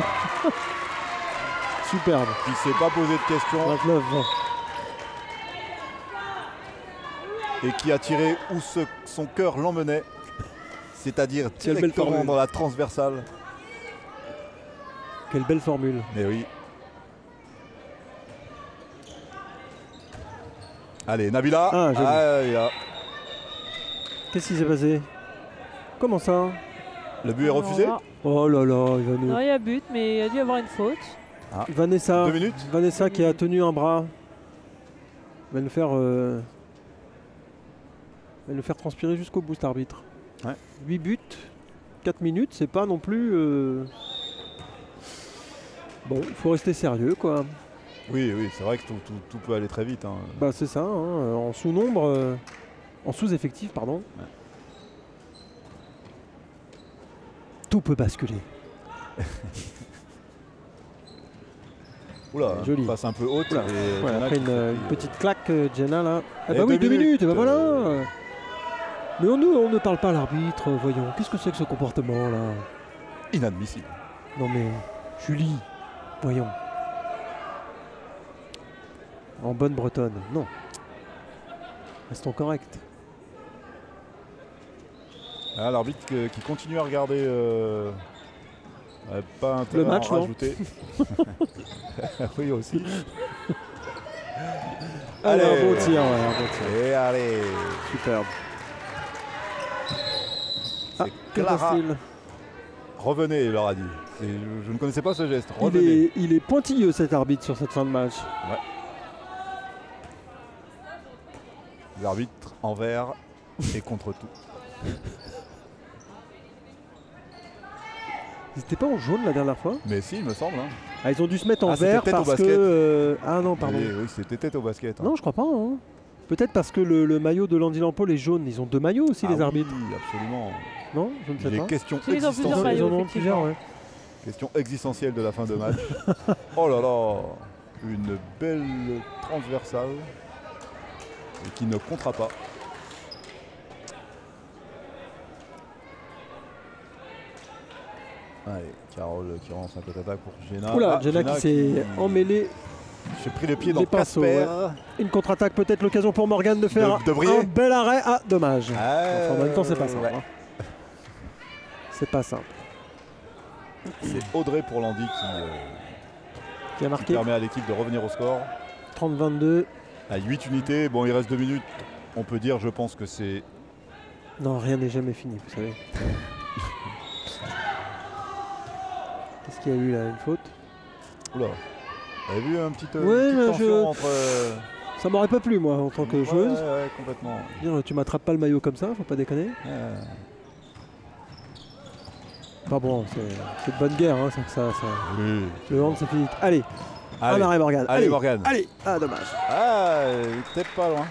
Superbe. Il s'est pas posé de questions. 29-20. Et qui a tiré où son cœur l'emmenait. C'est-à-dire directement dans la transversale. Quelle belle formule. Mais oui. Allez, Nabila. Nabila. Qu'est-ce qui s'est passé? Comment ça? Le but est refusé? Oh là là, il va nous... Non, il y a but, mais il a dû y avoir une faute. Vanessa, 2 minutes. Vanessa qui a tenu un bras. Va nous faire transpirer jusqu'au bout cet arbitre. Ouais. 8 buts, 4 minutes, c'est pas non plus... Bon, il faut rester sérieux, quoi. Oui, c'est vrai que tout peut aller très vite. Hein. Bah c'est ça, hein, en sous-nombre... En sous-effectif, pardon. Ouais. Tout peut basculer. Oula, joli. Passe un peu haute. Ouais, après une petite claque, Jenna là. Ah bah oui, 2 minutes, bah voilà. Mais on ne parle pas à l'arbitre, voyons. Qu'est-ce que c'est que ce comportement là? Inadmissible. Non mais, Julie, voyons. En bonne bretonne, non. Restons corrects. Ah, l'arbitre qui continue à regarder. Pas intérêt le match, à en rajouter. Oui, aussi. Allez, un bon tir, ouais, un bon tir. Et allez. Superbe. Clara. Revenez, il leur a dit. Je ne connaissais pas ce geste. Revenez. Il est pointilleux cet arbitre sur cette fin de match. Ouais. L'arbitre envers et contre tout. Ils n'étaient pas en jaune la dernière fois? Mais si, il me semble. Hein. Ah, ils ont dû se mettre en vert parce que... Ah non, pardon. Oui, c'était tête au basket. Hein. Non, je crois pas. Hein. Peut-être parce que le maillot de Landy Lampol est jaune. Ils ont 2 maillots aussi, les arbitres. Oui, absolument. Non, je ne sais pas. Questions ils ont plusieurs maillots, ils en ont plusieurs, ouais. Question existentielle de la fin de match. Oh là là, une belle transversale et qui ne comptera pas. Allez, Carole qui lance un contre-attaque pour Jenna. Oula, Jenna qui s'est emmêlée. J'ai pris les pieds dans Casper. Ouais. Une contre-attaque, peut-être l'occasion pour Morgan de faire un bel arrêt. Ah, dommage. Enfin, en même temps, c'est pas simple. Ouais. Hein. C'est pas simple. C'est Audrey pour Landy qui a marqué. Qui permet à l'équipe de revenir au score. 30-22. À 8 unités. Bon, il reste 2 minutes. On peut dire, je pense que c'est... Non, rien n'est jamais fini, vous savez. Qu'est-ce qu'il y a eu là? Une faute? Oula. Vous avez vu une petite tension entre... Ça m'aurait pas plu, moi, en tant que joueuse. Ouais, complètement. Dire, tu m'attrapes pas le maillot comme ça, faut pas déconner. Pas bon, c'est de bonne guerre, hein, ça. Oui. Le hand, c'est fini. Allez, un arrêt Morgan. Allez, Morgan. Allez, ah, dommage. Ah, peut-être pas loin.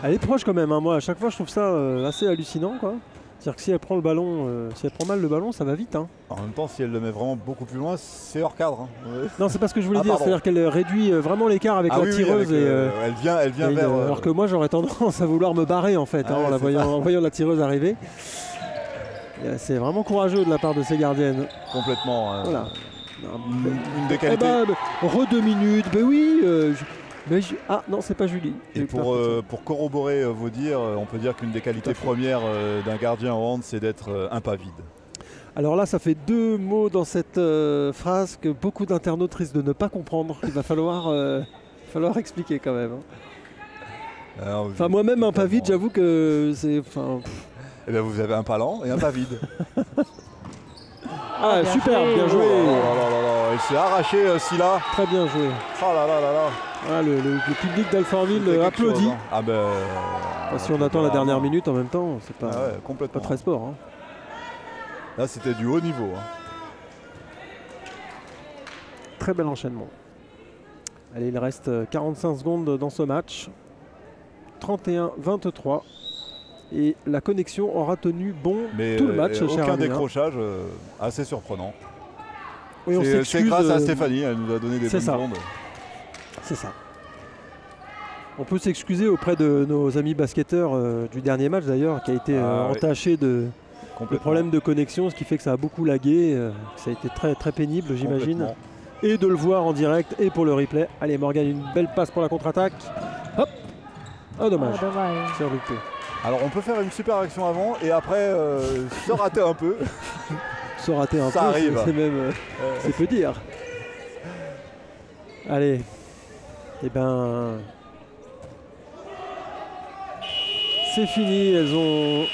Elle est proche quand même, hein. Moi, à chaque fois, je trouve ça assez hallucinant, quoi. C'est-à-dire que si elle prend le ballon, si elle prend mal le ballon, ça va vite. Hein. En même temps, si elle le met vraiment beaucoup plus loin, c'est hors cadre. Hein. Ouais. Non, c'est pas ce que je voulais dire. C'est-à-dire qu'elle réduit vraiment l'écart avec la tireuse. Avec, elle vient vers. Alors que moi, j'aurais tendance à vouloir me barrer en fait, en voyant la tireuse arriver. C'est vraiment courageux de la part de ces gardiennes. Complètement. Voilà. Une des qualités. Re 2 minutes. Ben oui. Ah non, c'est pas Julie. Et pour corroborer vos dires, on peut dire qu'une des qualités premières d'un gardien en hand, c'est d'être un pas vide. Alors là, ça fait 2 mots dans cette phrase que beaucoup d'internautes risquent de ne pas comprendre. Il va falloir expliquer quand même. Hein. Alors, moi-même, un pas vide, j'avoue que c'est... Eh bien, vous avez un pas lent et un pas vide. Ah, super, bien joué. Elle s'est arrachée, Scylla. Très bien joué. Oh là là là là. Ah, le public d'Alfortville applaudit. Chose, hein. Ah ben, si on attend la dernière minute en même temps, c'est pas, complètement. Pas très sport. Hein. Là, c'était du haut niveau. Hein. Très bel enchaînement. Allez, il reste 45 secondes dans ce match. 31-23. Et la connexion aura tenu bon tout le match. Aucun décrochage, assez surprenant. Oui, c'est grâce à Stéphanie, elle nous a donné des bonnes ondes. C'est ça. On peut s'excuser auprès de nos amis basketteurs du dernier match d'ailleurs, qui a été entaché de problèmes de connexion, ce qui fait que ça a beaucoup lagué. Ça a été très, très pénible, j'imagine. Et de le voir en direct et pour le replay. Allez, Morgan, une belle passe pour la contre-attaque. Hop. Oh, dommage. C'est reloupé. Alors on peut faire une super action avant et après se rater un peu. Se rater un peu, c'est même... c'est peu dire. Allez. Eh ben... C'est fini, elles ont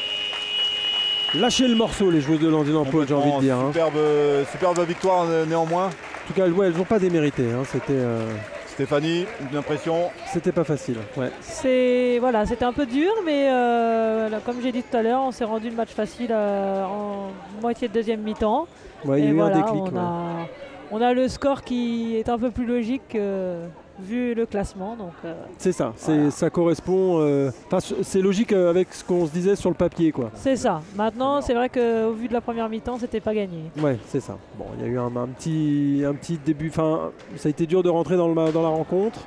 lâché le morceau, les joueuses de Landy Lampol, j'ai envie de dire. Superbe victoire néanmoins. En tout cas, elles n'ont pas démérité. Hein. C'était... Stéphanie, une impression? C'était pas facile. Ouais. C'était un peu dur, mais comme j'ai dit tout à l'heure, on s'est rendu le match facile en moitié de deuxième mi-temps. Ouais, il y a eu un déclic. On a le score qui est un peu plus logique vu le classement. C'est ça, voilà. Ça correspond. C'est logique avec ce qu'on se disait sur le papier, quoi. C'est ça. Maintenant, c'est vrai qu'au vu de la première mi-temps, c'était pas gagné. Ouais, c'est ça. Bon, il y a eu un petit début. Enfin, ça a été dur de rentrer dans la rencontre.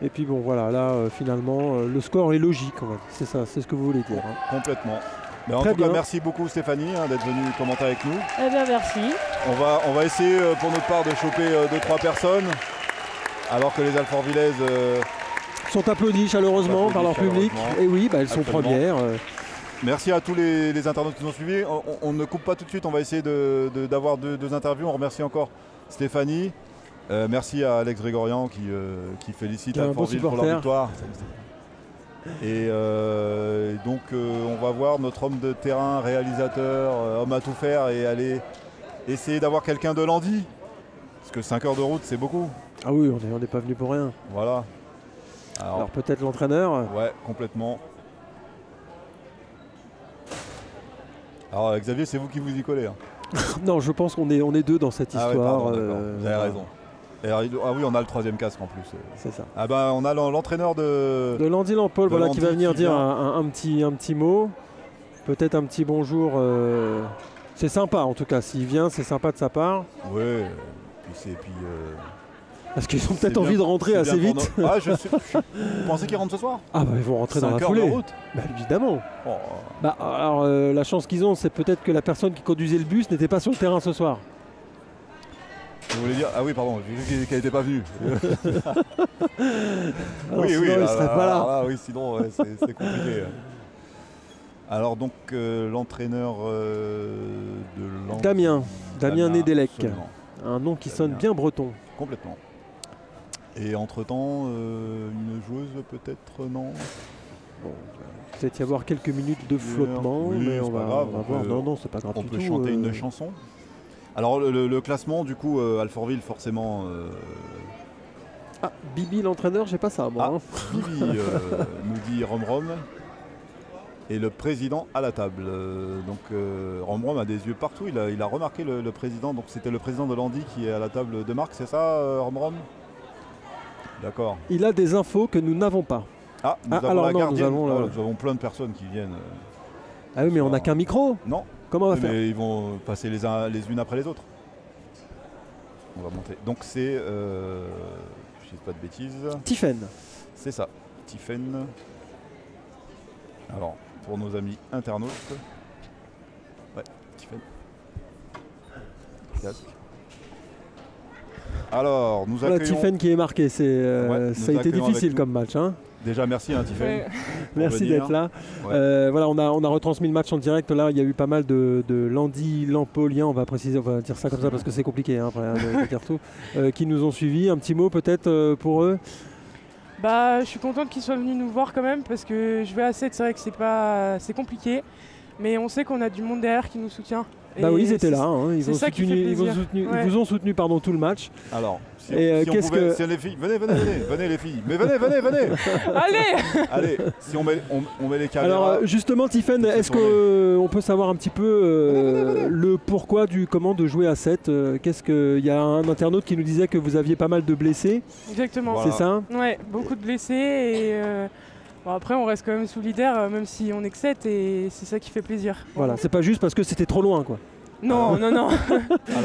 Et puis bon, voilà, là, finalement, le score est logique, quand même. C'est ça, c'est ce que vous voulez dire. Complètement. Mais en tout cas, merci beaucoup Stéphanie d'être venue commenter avec nous. Eh bien, merci. On va essayer pour notre part de choper 2-3 personnes, alors que les Alfortvillaises sont applaudis chaleureusement par leur public. Et oui, elles sont premières. Merci à tous les internautes qui nous ont suivis. On ne coupe pas tout de suite, on va essayer d'avoir deux interviews. On remercie encore Stéphanie. Merci à Alex Grégorian qui félicite Alfortville pour leur victoire. Et donc on va voir notre homme de terrain, réalisateur, homme à tout faire et aller essayer d'avoir quelqu'un de Landy. Parce que 5 heures de route, c'est beaucoup. Ah oui, on n'est pas venu pour rien. Voilà. Alors peut-être l'entraîneur. Ouais, complètement. Alors Xavier, c'est vous qui vous y collez. Hein. Non, je pense qu'on est deux dans cette histoire. Ouais, pardon, vous avez raison. Ah oui, on a le 3e casque en plus. C'est ça. Ah ben, on a l'entraîneur de Landy Lampol, voilà, qui va venir dire un petit mot. Peut-être un petit bonjour. C'est sympa en tout cas. S'il vient, c'est sympa de sa part. Oui. Parce qu'ils ont peut-être envie de rentrer assez vite. Ah, je pensais qu'ils rentrent ce soir. Ah bah ils vont rentrer dans la foulée. Bah, évidemment. Oh. Bah, alors la chance qu'ils ont, c'est peut-être que la personne qui conduisait le bus n'était pas sur le terrain ce soir. Vous voulez dire? Ah oui, pardon, j'ai vu qu'elle n'était pas venue. Oui, sinon, il ne serait pas là. Oui, sinon, c'est compliqué. Alors, donc, l'entraîneur de Damien Nedelec. Un nom qui sonne bien breton. Complètement. Et entre-temps, une joueuse peut-être, non? Bon, peut-être y avoir quelques minutes de flottement, oui, mais on va voir. Non, c'est pas grave. On peut chanter une chanson. Alors le classement, du coup, Alfortville, forcément... Ah, Bibi, l'entraîneur, j'ai pas ça, moi. Bibi, nous dit Rom. Et le président à la table. Donc Rom a des yeux partout, il a remarqué le président. Donc c'était le président de Landy qui est à la table de Marc, c'est ça, Rom? D'accord. Il a des infos que nous n'avons pas. Ah, nous avons la gardienne. Nous avons plein de personnes qui viennent. Ah oui, mais on n'a qu'un micro. Non. Comment on va faire? Mais ils vont passer les unes après les autres. On va monter. Donc c'est, je dis pas de bêtises. Tiffen. C'est ça, Tiffen. Alors, pour nos amis internautes. Ouais, Tiffen. Alors, nous accueillons... Tiffen qui est marqué, ça a été difficile comme match. Hein. Déjà, merci Tiffen. Ouais. Merci d'être là. Ouais. Voilà, on a retransmis le match en direct. Là, il y a eu pas mal de Landy Lampoliens, on va dire ça comme ça parce que c'est compliqué après, de dire tout, qui nous ont suivis. Un petit mot peut-être pour eux? Bah, je suis contente qu'ils soient venus nous voir quand même parce que jouer à 7, c'est vrai que c'est compliqué. Mais on sait qu'on a du monde derrière qui nous soutient. Bah oui, ils étaient là, hein. Ils vous ont soutenu tout le match. Alors, si les filles, venez les filles, mais venez. Allez, si on met les caméras. Alors justement, Tiffen, est-ce qu'on peut savoir un petit peu le pourquoi du comment de jouer à 7? Qu'est-ce que il y a un internaute qui nous disait que vous aviez pas mal de blessés. Exactement. Voilà. C'est ça? Ouais, beaucoup de blessés et bon, après on reste quand même solidaires même si on est que 7 et c'est ça qui fait plaisir. Voilà, c'est pas juste parce que c'était trop loin quoi. Non. Alors,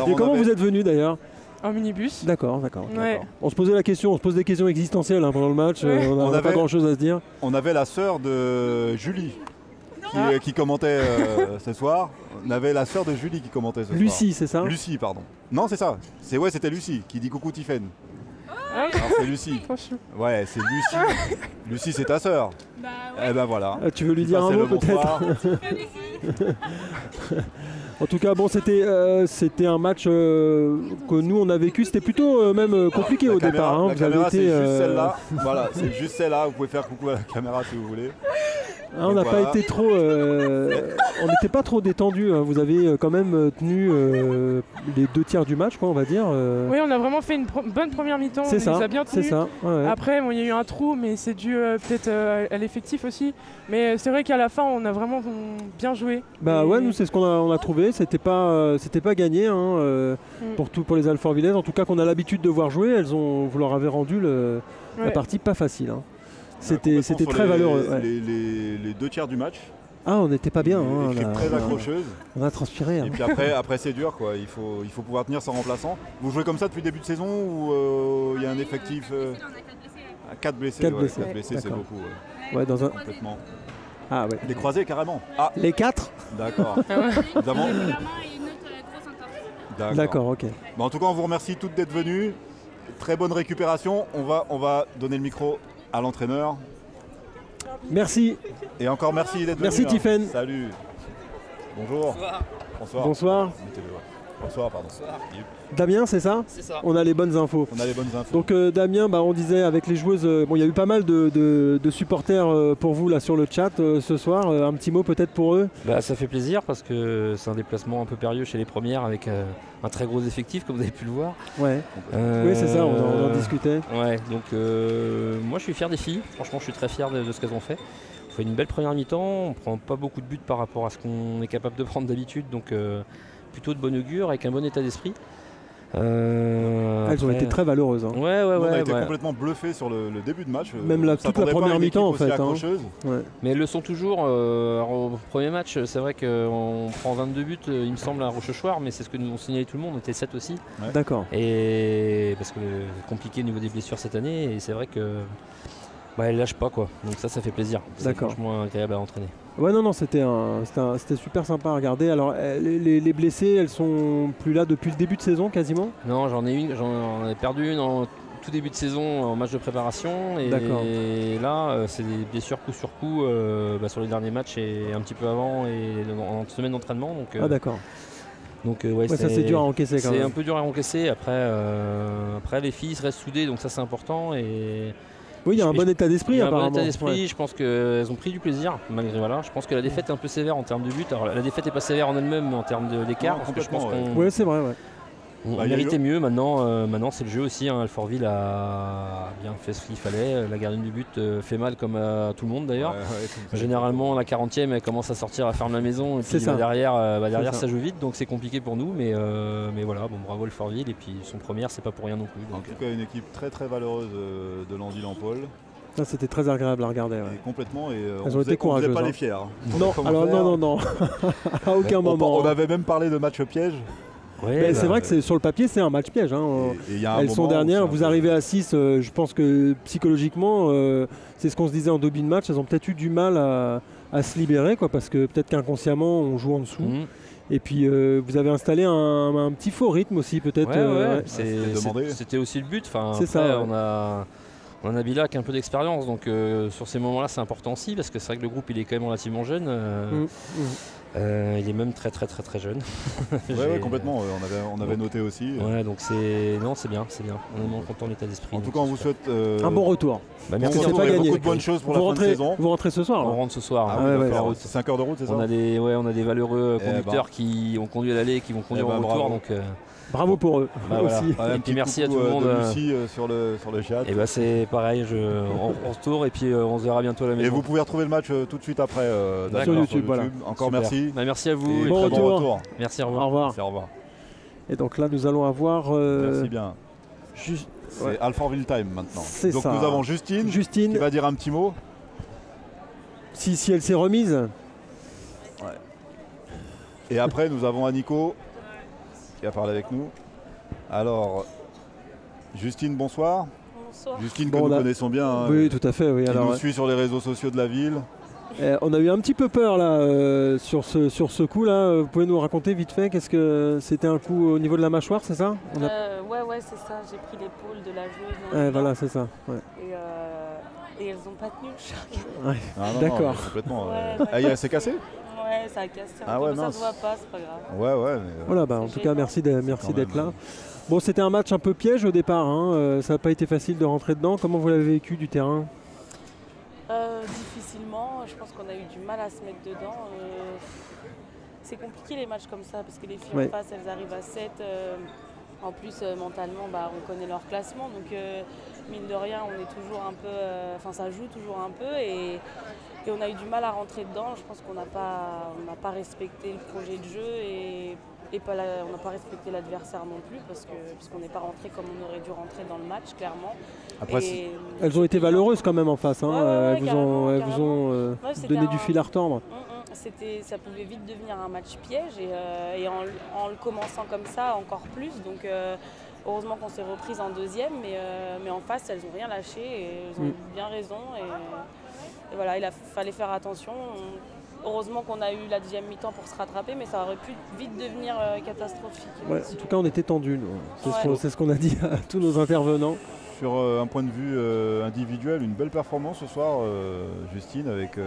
et comment vous êtes venu d'ailleurs? En minibus. D'accord. Ouais. On se posait des questions existentielles pendant le match. Ouais. On n'avait pas grand chose à se dire. On avait la sœur de Julie qui commentait ce soir. On avait la sœur de Julie qui commentait ce soir. Lucie, c'est ça? Lucie, pardon. Non, c'est ça. C'était Lucie qui dit coucou Tiffen. Alors c'est Lucie. Ouais, c'est Lucie. Lucie, c'est ta sœur. Bah ouais. Eh ben voilà. Tu veux lui dire un mot peut-être? En tout cas, bon, c'était un match que nous on a vécu. C'était plutôt même compliqué au départ. La caméra, c'est juste celle-là. Voilà, c'est juste celle-là. Vous pouvez faire coucou à la caméra si vous voulez. Ah, on n'a pas été trop. On n'était pas trop détendu. Hein. Vous avez quand même tenu les 2 tiers du match, quoi, on va dire. Oui, on a vraiment fait une bonne première mi-temps. C'est ça. On les a bien tenus. C'est ça. Ouais. Après, il y a eu un trou, mais c'est dû peut-être à l'effectif aussi. Mais c'est vrai qu'à la fin, on a vraiment bien joué. Bah ouais, nous c'est ce qu'on a trouvé. C'était pas gagné hein, pour les Alfortvillaises. En tout cas, qu'on a l'habitude de voir jouer. Vous leur avez rendu la partie pas facile. Hein. C'était très valeureux. Les 2 tiers du match. Ah, on n'était pas bien. Hein, très accrocheuse. On a transpiré. Hein. Et puis après c'est dur, quoi. Il faut pouvoir tenir sans remplaçant. Vous jouez comme ça depuis le début de saison ou il y a un effectif 4 blessés. 4 blessés, c'est beaucoup. Ouais, dans un... Complètement. Ah ouais. Les croisés carrément. Ah. Les 4 D'accord. Nous avons... D'accord, ok. Bon, en tout cas, on vous remercie toutes d'être venues. Très bonne récupération. On va donner le micro à l'entraîneur. Merci. Et encore merci d'être venu. Merci Tiffaine. Salut. Bonjour. Bonsoir. Bonsoir, pardon. Damien, c'est ça ? C'est ça. On a les bonnes infos. Donc Damien, on disait avec les joueuses, il y a eu pas mal de supporters pour vous là sur le chat ce soir. Un petit mot peut-être pour eux ? Ça fait plaisir parce que c'est un déplacement un peu périlleux chez les premières avec un très gros effectif comme vous avez pu le voir. Ouais. Oui, c'est ça, on en discutait. Ouais, donc moi je suis fier des filles. Franchement, je suis très fier de ce qu'elles ont fait. On fait une belle première mi-temps, on prend pas beaucoup de buts par rapport à ce qu'on est capable de prendre d'habitude, donc plutôt de bon augure avec un bon état d'esprit. Elles ont été très valeureuses. Hein. On a été complètement bluffés sur le début de match. Même toute la première mi-temps en fait. Hein. Ouais. Mais elles le sont toujours. Au premier match, c'est vrai qu'on prend 22 buts, il me semble, à Rochechouart, mais c'est ce que nous ont signalé tout le monde, on était 7 aussi. Ouais. D'accord. Et parce que c'est compliqué au niveau des blessures cette année, et c'est vrai que elles lâchent pas quoi. Donc ça fait plaisir. C'est franchement agréable à entraîner. Ouais, non, c'était super sympa à regarder. Alors, les blessés, elles sont plus là depuis le début de saison quasiment ? Non, j'en ai perdu une en tout début de saison en match de préparation. Et là, c'est des blessures coup sur coup sur les derniers matchs et un petit peu avant et en semaine d'entraînement. Donc, ah d'accord. Donc ça c'est dur à encaisser quand même. C'est un peu dur à encaisser. Après les filles restent soudées, donc ça c'est important. Et oui, il y a un bon état d'esprit apparemment. Un bon état d'esprit, je pense qu'elles ont pris du plaisir malgré Je pense que la défaite est un peu sévère en termes de buts. Alors la défaite n'est pas sévère en elle-même mais en termes d'écart. Parce que je pense oui, c'est vrai. Ouais. On méritait mieux. Maintenant c'est le jeu aussi. Hein. Alfortville a bien fait ce qu'il fallait. La gardienne du but fait mal comme à tout le monde d'ailleurs. Généralement la 40e elle commence à sortir, à fermer la maison. Et puis derrière ça joue vite, donc c'est compliqué pour nous. Mais voilà, bravo Alfortville. Et puis son première, c'est pas pour rien non plus. En tout cas, une équipe très très valeureuse de Landy-Lampol. Ça c'était très agréable à regarder. Ouais. Et complètement. Et elles ont été courageuses. On ne pas les fiers. Non, alors non. À aucun moment. On avait même parlé de match piège. Ouais, c'est vrai que sur le papier c'est un match piège. Hein. Elles sont dernières, vous arrivez à 6, je pense que psychologiquement, c'est ce qu'on se disait en début de match, elles ont peut-être eu du mal à se libérer, quoi, parce que peut-être qu'inconsciemment on joue en dessous. Et puis vous avez installé un petit faux rythme aussi peut-être. C'était aussi le but. C'est ça. On a Nabila qui a un peu d'expérience, donc sur ces moments-là c'est important aussi, parce que c'est vrai que le groupe il est quand même relativement jeune. Il est même très très très très jeune. Ouais, complètement, on avait noté aussi. Ouais, donc c'est bien. On est vraiment content de l'état d'esprit. En tout cas, on vous souhaite un bon retour. Merci. C'est pas gagné. Beaucoup de bonnes choses pour la fin de saison. Vous rentrez ce soir. On rentre ce soir. C'est 5 heures de route, c'est ça ? On a des valeureux conducteurs qui ont conduit à l'aller et qui vont conduire au retour. Donc bravo pour eux aussi. Et puis merci à tout le monde. Lucie sur le chat. Et c'est pareil, on retourne et puis on se verra bientôt à la maison. Et vous pouvez retrouver le match tout de suite après sur YouTube. Voilà. Encore merci. Merci à vous. Et bon retour. Merci, au revoir. Au revoir. Et donc là nous allons avoir. Merci bien. C'est Alfortville Time maintenant. Donc nous avons Justine qui va dire un petit mot. Si elle s'est remise. Ouais. Et après nous avons Aniko qui a parlé avec nous. Alors, Justine, bonsoir. Bonsoir. Justine que nous connaissons bien. Hein, oui, tout à fait. Oui. Qui nous suit sur les réseaux sociaux de la ville. On a eu un petit peu peur là sur ce coup là. Vous pouvez nous raconter vite fait, qu'est-ce que c'était un coup au niveau de la mâchoire, c'est ça ? Ouais, c'est ça. J'ai pris l'épaule de la joueuse. Voilà, c'est ça. Ouais. Et elles n'ont pas tenu le choc. Ouais. D'accord. Complètement. Elle s'est cassée ? Ouais, ça a cassé. Ça se voit pas, c'est pas grave. Ouais. Voilà, en tout cas, merci d'être là. Bon, c'était un match un peu piège au départ. Hein. Ça n'a pas été facile de rentrer dedans. Comment vous l'avez vécu du terrain ? Difficilement. Je pense qu'on a eu du mal à se mettre dedans. C'est compliqué les matchs comme ça parce que les filles en face, elles arrivent à 7. En plus, mentalement, on connaît leur classement. Donc, mine de rien, on est toujours un peu. Ça joue toujours un peu. Et on a eu du mal à rentrer dedans. Je pense qu'on n'a pas respecté le projet de jeu et on n'a pas respecté l'adversaire non plus puisqu'on n'est pas rentré comme on aurait dû rentrer dans le match, clairement. Après, elles ont été valeureuses quand même en face. Elles vous ont donné du fil à retordre. Ça pouvait vite devenir un match piège et en le commençant comme ça, encore plus. Donc heureusement qu'on s'est reprise en deuxième, mais en face, elles n'ont rien lâché et elles ont bien raison. Et voilà, il fallait faire attention. Heureusement qu'on a eu la deuxième mi-temps pour se rattraper, mais ça aurait pu vite devenir catastrophique. Ouais, en tout cas, on était tendus. C'est ce qu'on a dit à tous nos intervenants. Sur un point de vue individuel, une belle performance ce soir, Justine, avec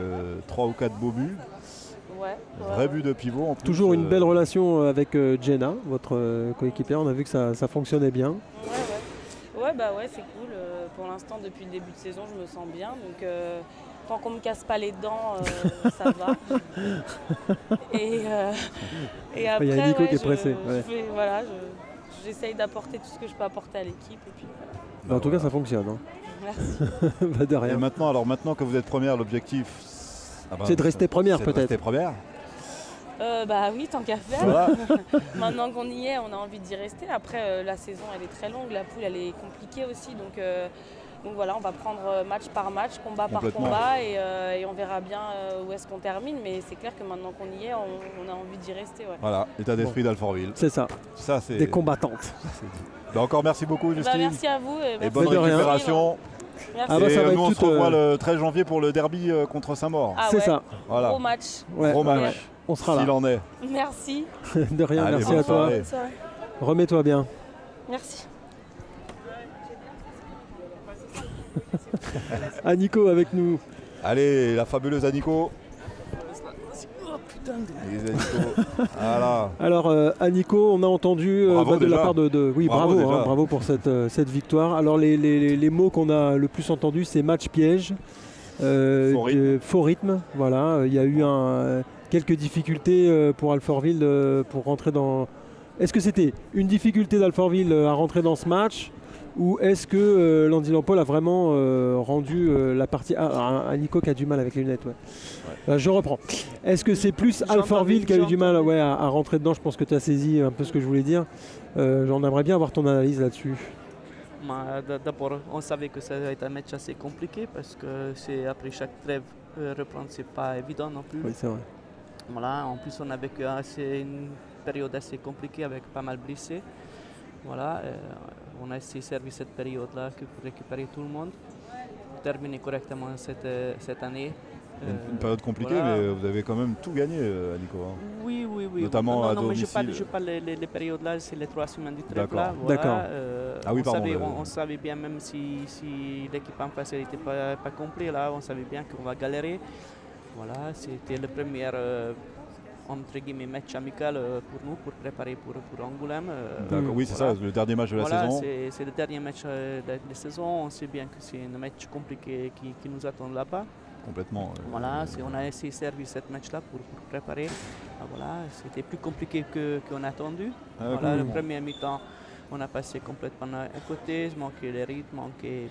3 ou 4 beaux buts. Vrai but de pivot en plus. Toujours une belle relation avec Jenna, votre coéquipière. On a vu que ça fonctionnait bien. Ouais, c'est cool. Pour l'instant, depuis le début de saison, je me sens bien. Donc, tant qu'on ne me casse pas les dents, ça va. Et après, il y a Nico qui est pressé. J'essaye d'apporter tout ce que je peux apporter à l'équipe. Et puis, en tout cas, ça fonctionne. Hein. Merci. De rien. Et maintenant que vous êtes première, l'objectif, c'est de rester première peut-être. Rester première. Oui, tant qu'à faire. Voilà. Maintenant qu'on y est, on a envie d'y rester. Après, la saison, elle est très longue. La poule, elle est compliquée aussi. Donc voilà, on va prendre match par match, combat par combat et on verra bien où est-ce qu'on termine. Mais c'est clair que maintenant qu'on y est, on a envie d'y rester. Ouais. Voilà, état d'esprit d'Alfortville. C'est ça. C'est des combattantes. Encore merci beaucoup, Justine. Merci à vous. Et bonne récupération. Merci. Nous, on se revoit le 13 janvier pour le derby contre Saint-Maur. C'est ça. Voilà. Gros match. Gros match. On sera là. S'il en est. Merci. De rien, allez, merci à toi. Remets-toi bien. Merci. Aniko avec nous. Allez, la fabuleuse Aniko. Voilà. Alors Aniko, on a entendu de la part de oui, bravo pour cette victoire. Alors les mots qu'on a le plus entendus, c'est match piège, faux rythme. Voilà, il y a eu quelques difficultés pour Alfortville pour rentrer dans. Est-ce que c'était une difficulté d'Alfortville à rentrer dans ce match? Ou est-ce que Landy Lampol a vraiment rendu la partie... Nico qui a du mal avec les lunettes, je reprends. Est-ce que c'est plus Alfortville qui a eu du mal à rentrer dedans? Je pense que tu as saisi un peu ce que je voulais dire. J'en aimerais bien avoir ton analyse là-dessus. D'abord, on savait que ça allait être un match assez compliqué parce que après chaque trêve, reprendre, c'est pas évident non plus. Oui, c'est vrai. Voilà, en plus, on a vécu une période assez compliquée avec pas mal blessés. Voilà, on a essayé de servir cette période-là pour récupérer tout le monde, pour terminer correctement cette année. Une période compliquée, mais vous avez quand même tout gagné, Aniko. Hein. Oui. Notamment à domicile. Mais je parle les périodes-là, c'est les 3 semaines du trêve là. D'accord. On savait bien, même si l'équipe en face n'était pas complète, là, on savait bien qu'on va galérer. Voilà, c'était le premier entre guillemets match amical pour nous, pour préparer pour Angoulême. D'accord, oui, c'est ça, le dernier match de la saison. C'est le dernier match de la saison. On sait bien que c'est un match compliqué qui nous attend là-bas. Complètement. Voilà, on a essayé de servir ce match-là pour préparer. Voilà, c'était plus compliqué qu'on a attendu. Voilà, le premier mi-temps, on a passé complètement à côté, manquait le rythme, manquait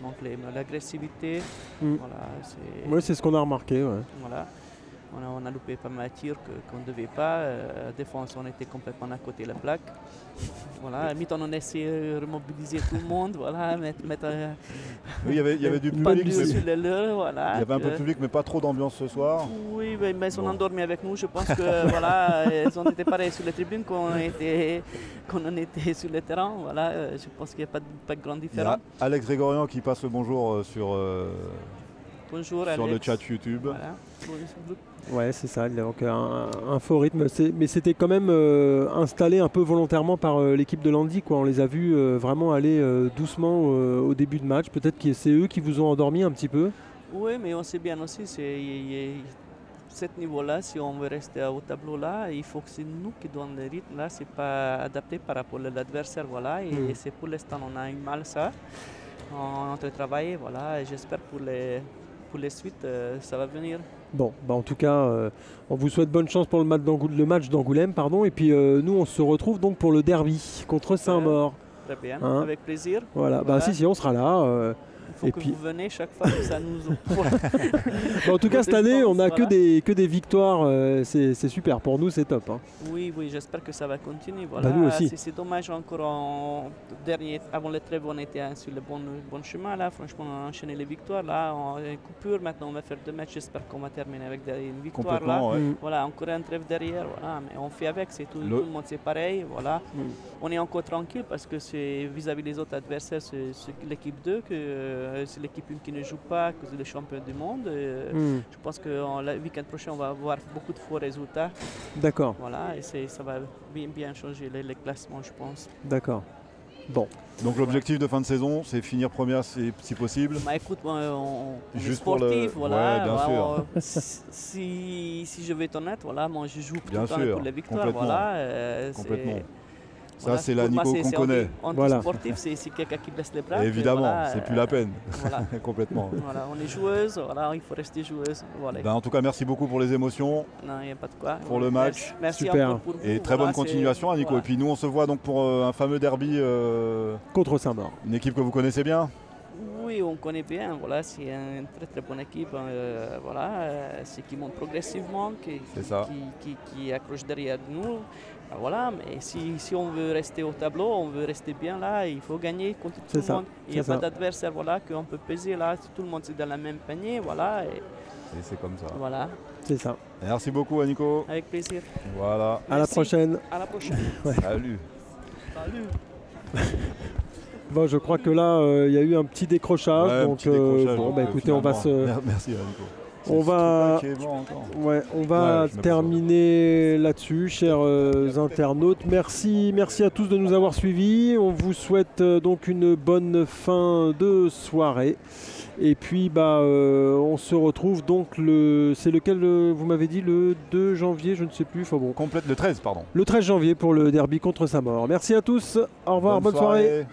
l'agressivité. Voilà, c'est ce qu'on a remarqué. Ouais. Voilà. On a loupé pas mal de tirs qu'on ne devait pas. Défense, on était complètement à côté de la plaque. Voilà, à mi-temps, on a essayé de remobiliser tout le monde. Voilà, oui, il y avait du public. Voilà, il y avait un peu de public, mais pas trop d'ambiance ce soir. Oui, mais ils sont endormis avec nous. Je pense que voilà, ils ont été pareils sur les tribunes qu'on on était sur le terrain. Voilà, je pense qu'il n'y a pas de grande différence. Il y a Alex Grégorian qui passe le bonjour sur le chat YouTube. Voilà. Ouais, c'est ça, donc un faux rythme, mais c'était quand même installé un peu volontairement par l'équipe de Landy, quoi. On les a vus vraiment aller doucement au début de match. Peut-être que c'est eux qui vous ont endormi un petit peu. Oui, mais on sait bien aussi, ce niveau-là, si on veut rester au tableau là, il faut que c'est nous qui donnons le rythme. Là, c'est pas adapté par rapport à l'adversaire, voilà. Et c'est pour l'instant, on a eu mal ça. On a travaillé, voilà. Et j'espère pour pour les suites, ça va venir. Bon, bah en tout cas, on vous souhaite bonne chance pour le match d'Angoulême. Et puis nous, on se retrouve donc pour le derby contre Saint-Maur. Très bien, avec plaisir. Voilà, bah si, on sera là. Il faut que vous venez chaque fois, que ça nous... En tout cas, cette année, on n'a que des victoires. C'est super. Pour nous, c'est top. Hein. Oui, j'espère que ça va continuer. Voilà. Bah, nous aussi. C'est dommage, encore avant le trêve, on était sur le bon chemin. Là. Franchement, on a enchaîné les victoires. Là, on a une coupure. Maintenant, on va faire 2 matchs. J'espère qu'on va terminer avec une victoire. Là. Ouais. Voilà, encore un trêve derrière. Voilà. Mais on fait avec. Tout le monde, c'est pareil. Voilà. On est encore tranquille parce que c'est vis-à-vis des autres adversaires, c'est l'équipe 2 c'est l'équipe qui ne joue pas, que c'est le champion du monde. Je pense que le week-end prochain, on va avoir beaucoup de faux résultats. D'accord. Voilà, et ça va bien changer les classements, je pense. D'accord. Bon. Donc l'objectif de fin de saison, c'est finir première si possible. Bah, écoute, on est sportif, voilà. Ouais, bien sûr. Si je vais être honnête, voilà, moi je joue tout le temps pour les victoires. Complètement. Voilà, complètement. Ça, voilà, c'est la Nico qu'on connaît. Sportif, c'est quelqu'un qui baisse les bras. Évidemment, voilà, c'est plus la peine. Voilà. Complètement. Voilà, on est joueuse, voilà, il faut rester joueuse. Voilà. En tout cas, merci beaucoup pour les émotions. Non, il n'y a pas de quoi. Pour le match. Merci super. Encore pour vous. Et très bonne continuation, Nico. Voilà. Et puis nous, on se voit donc pour un fameux derby contre Saint-Maur. Une équipe que vous connaissez bien. Oui, on connaît bien. Voilà, c'est une très bonne équipe. Voilà, c'est qui monte progressivement, qui accroche derrière nous. Voilà, mais si on veut rester au tableau, on veut rester bien là, il faut gagner contre tout le monde. Il n'y a pas d'adversaire, voilà, qu'on peut peser là. Tout le monde est dans la même panier, voilà. Et c'est comme ça. Voilà. C'est ça. Merci beaucoup, Nico. Avec plaisir. Voilà. À la prochaine. À la prochaine. Ouais. Salut. Bon, je crois que là, il y a eu un petit décrochage. Ouais, donc, écoutez, on va se. Merci, Nico. On va terminer là-dessus, chers internautes. Merci à tous de nous avoir suivis. On vous souhaite donc une bonne fin de soirée. Et puis, on se retrouve donc c'est lequel vous m'avez dit, le 2 janvier, je ne sais plus. Enfin bon. Complète le 13, pardon. Le 13 janvier pour le derby contre Saint-Maur. Merci à tous. Au revoir, bonne soirée.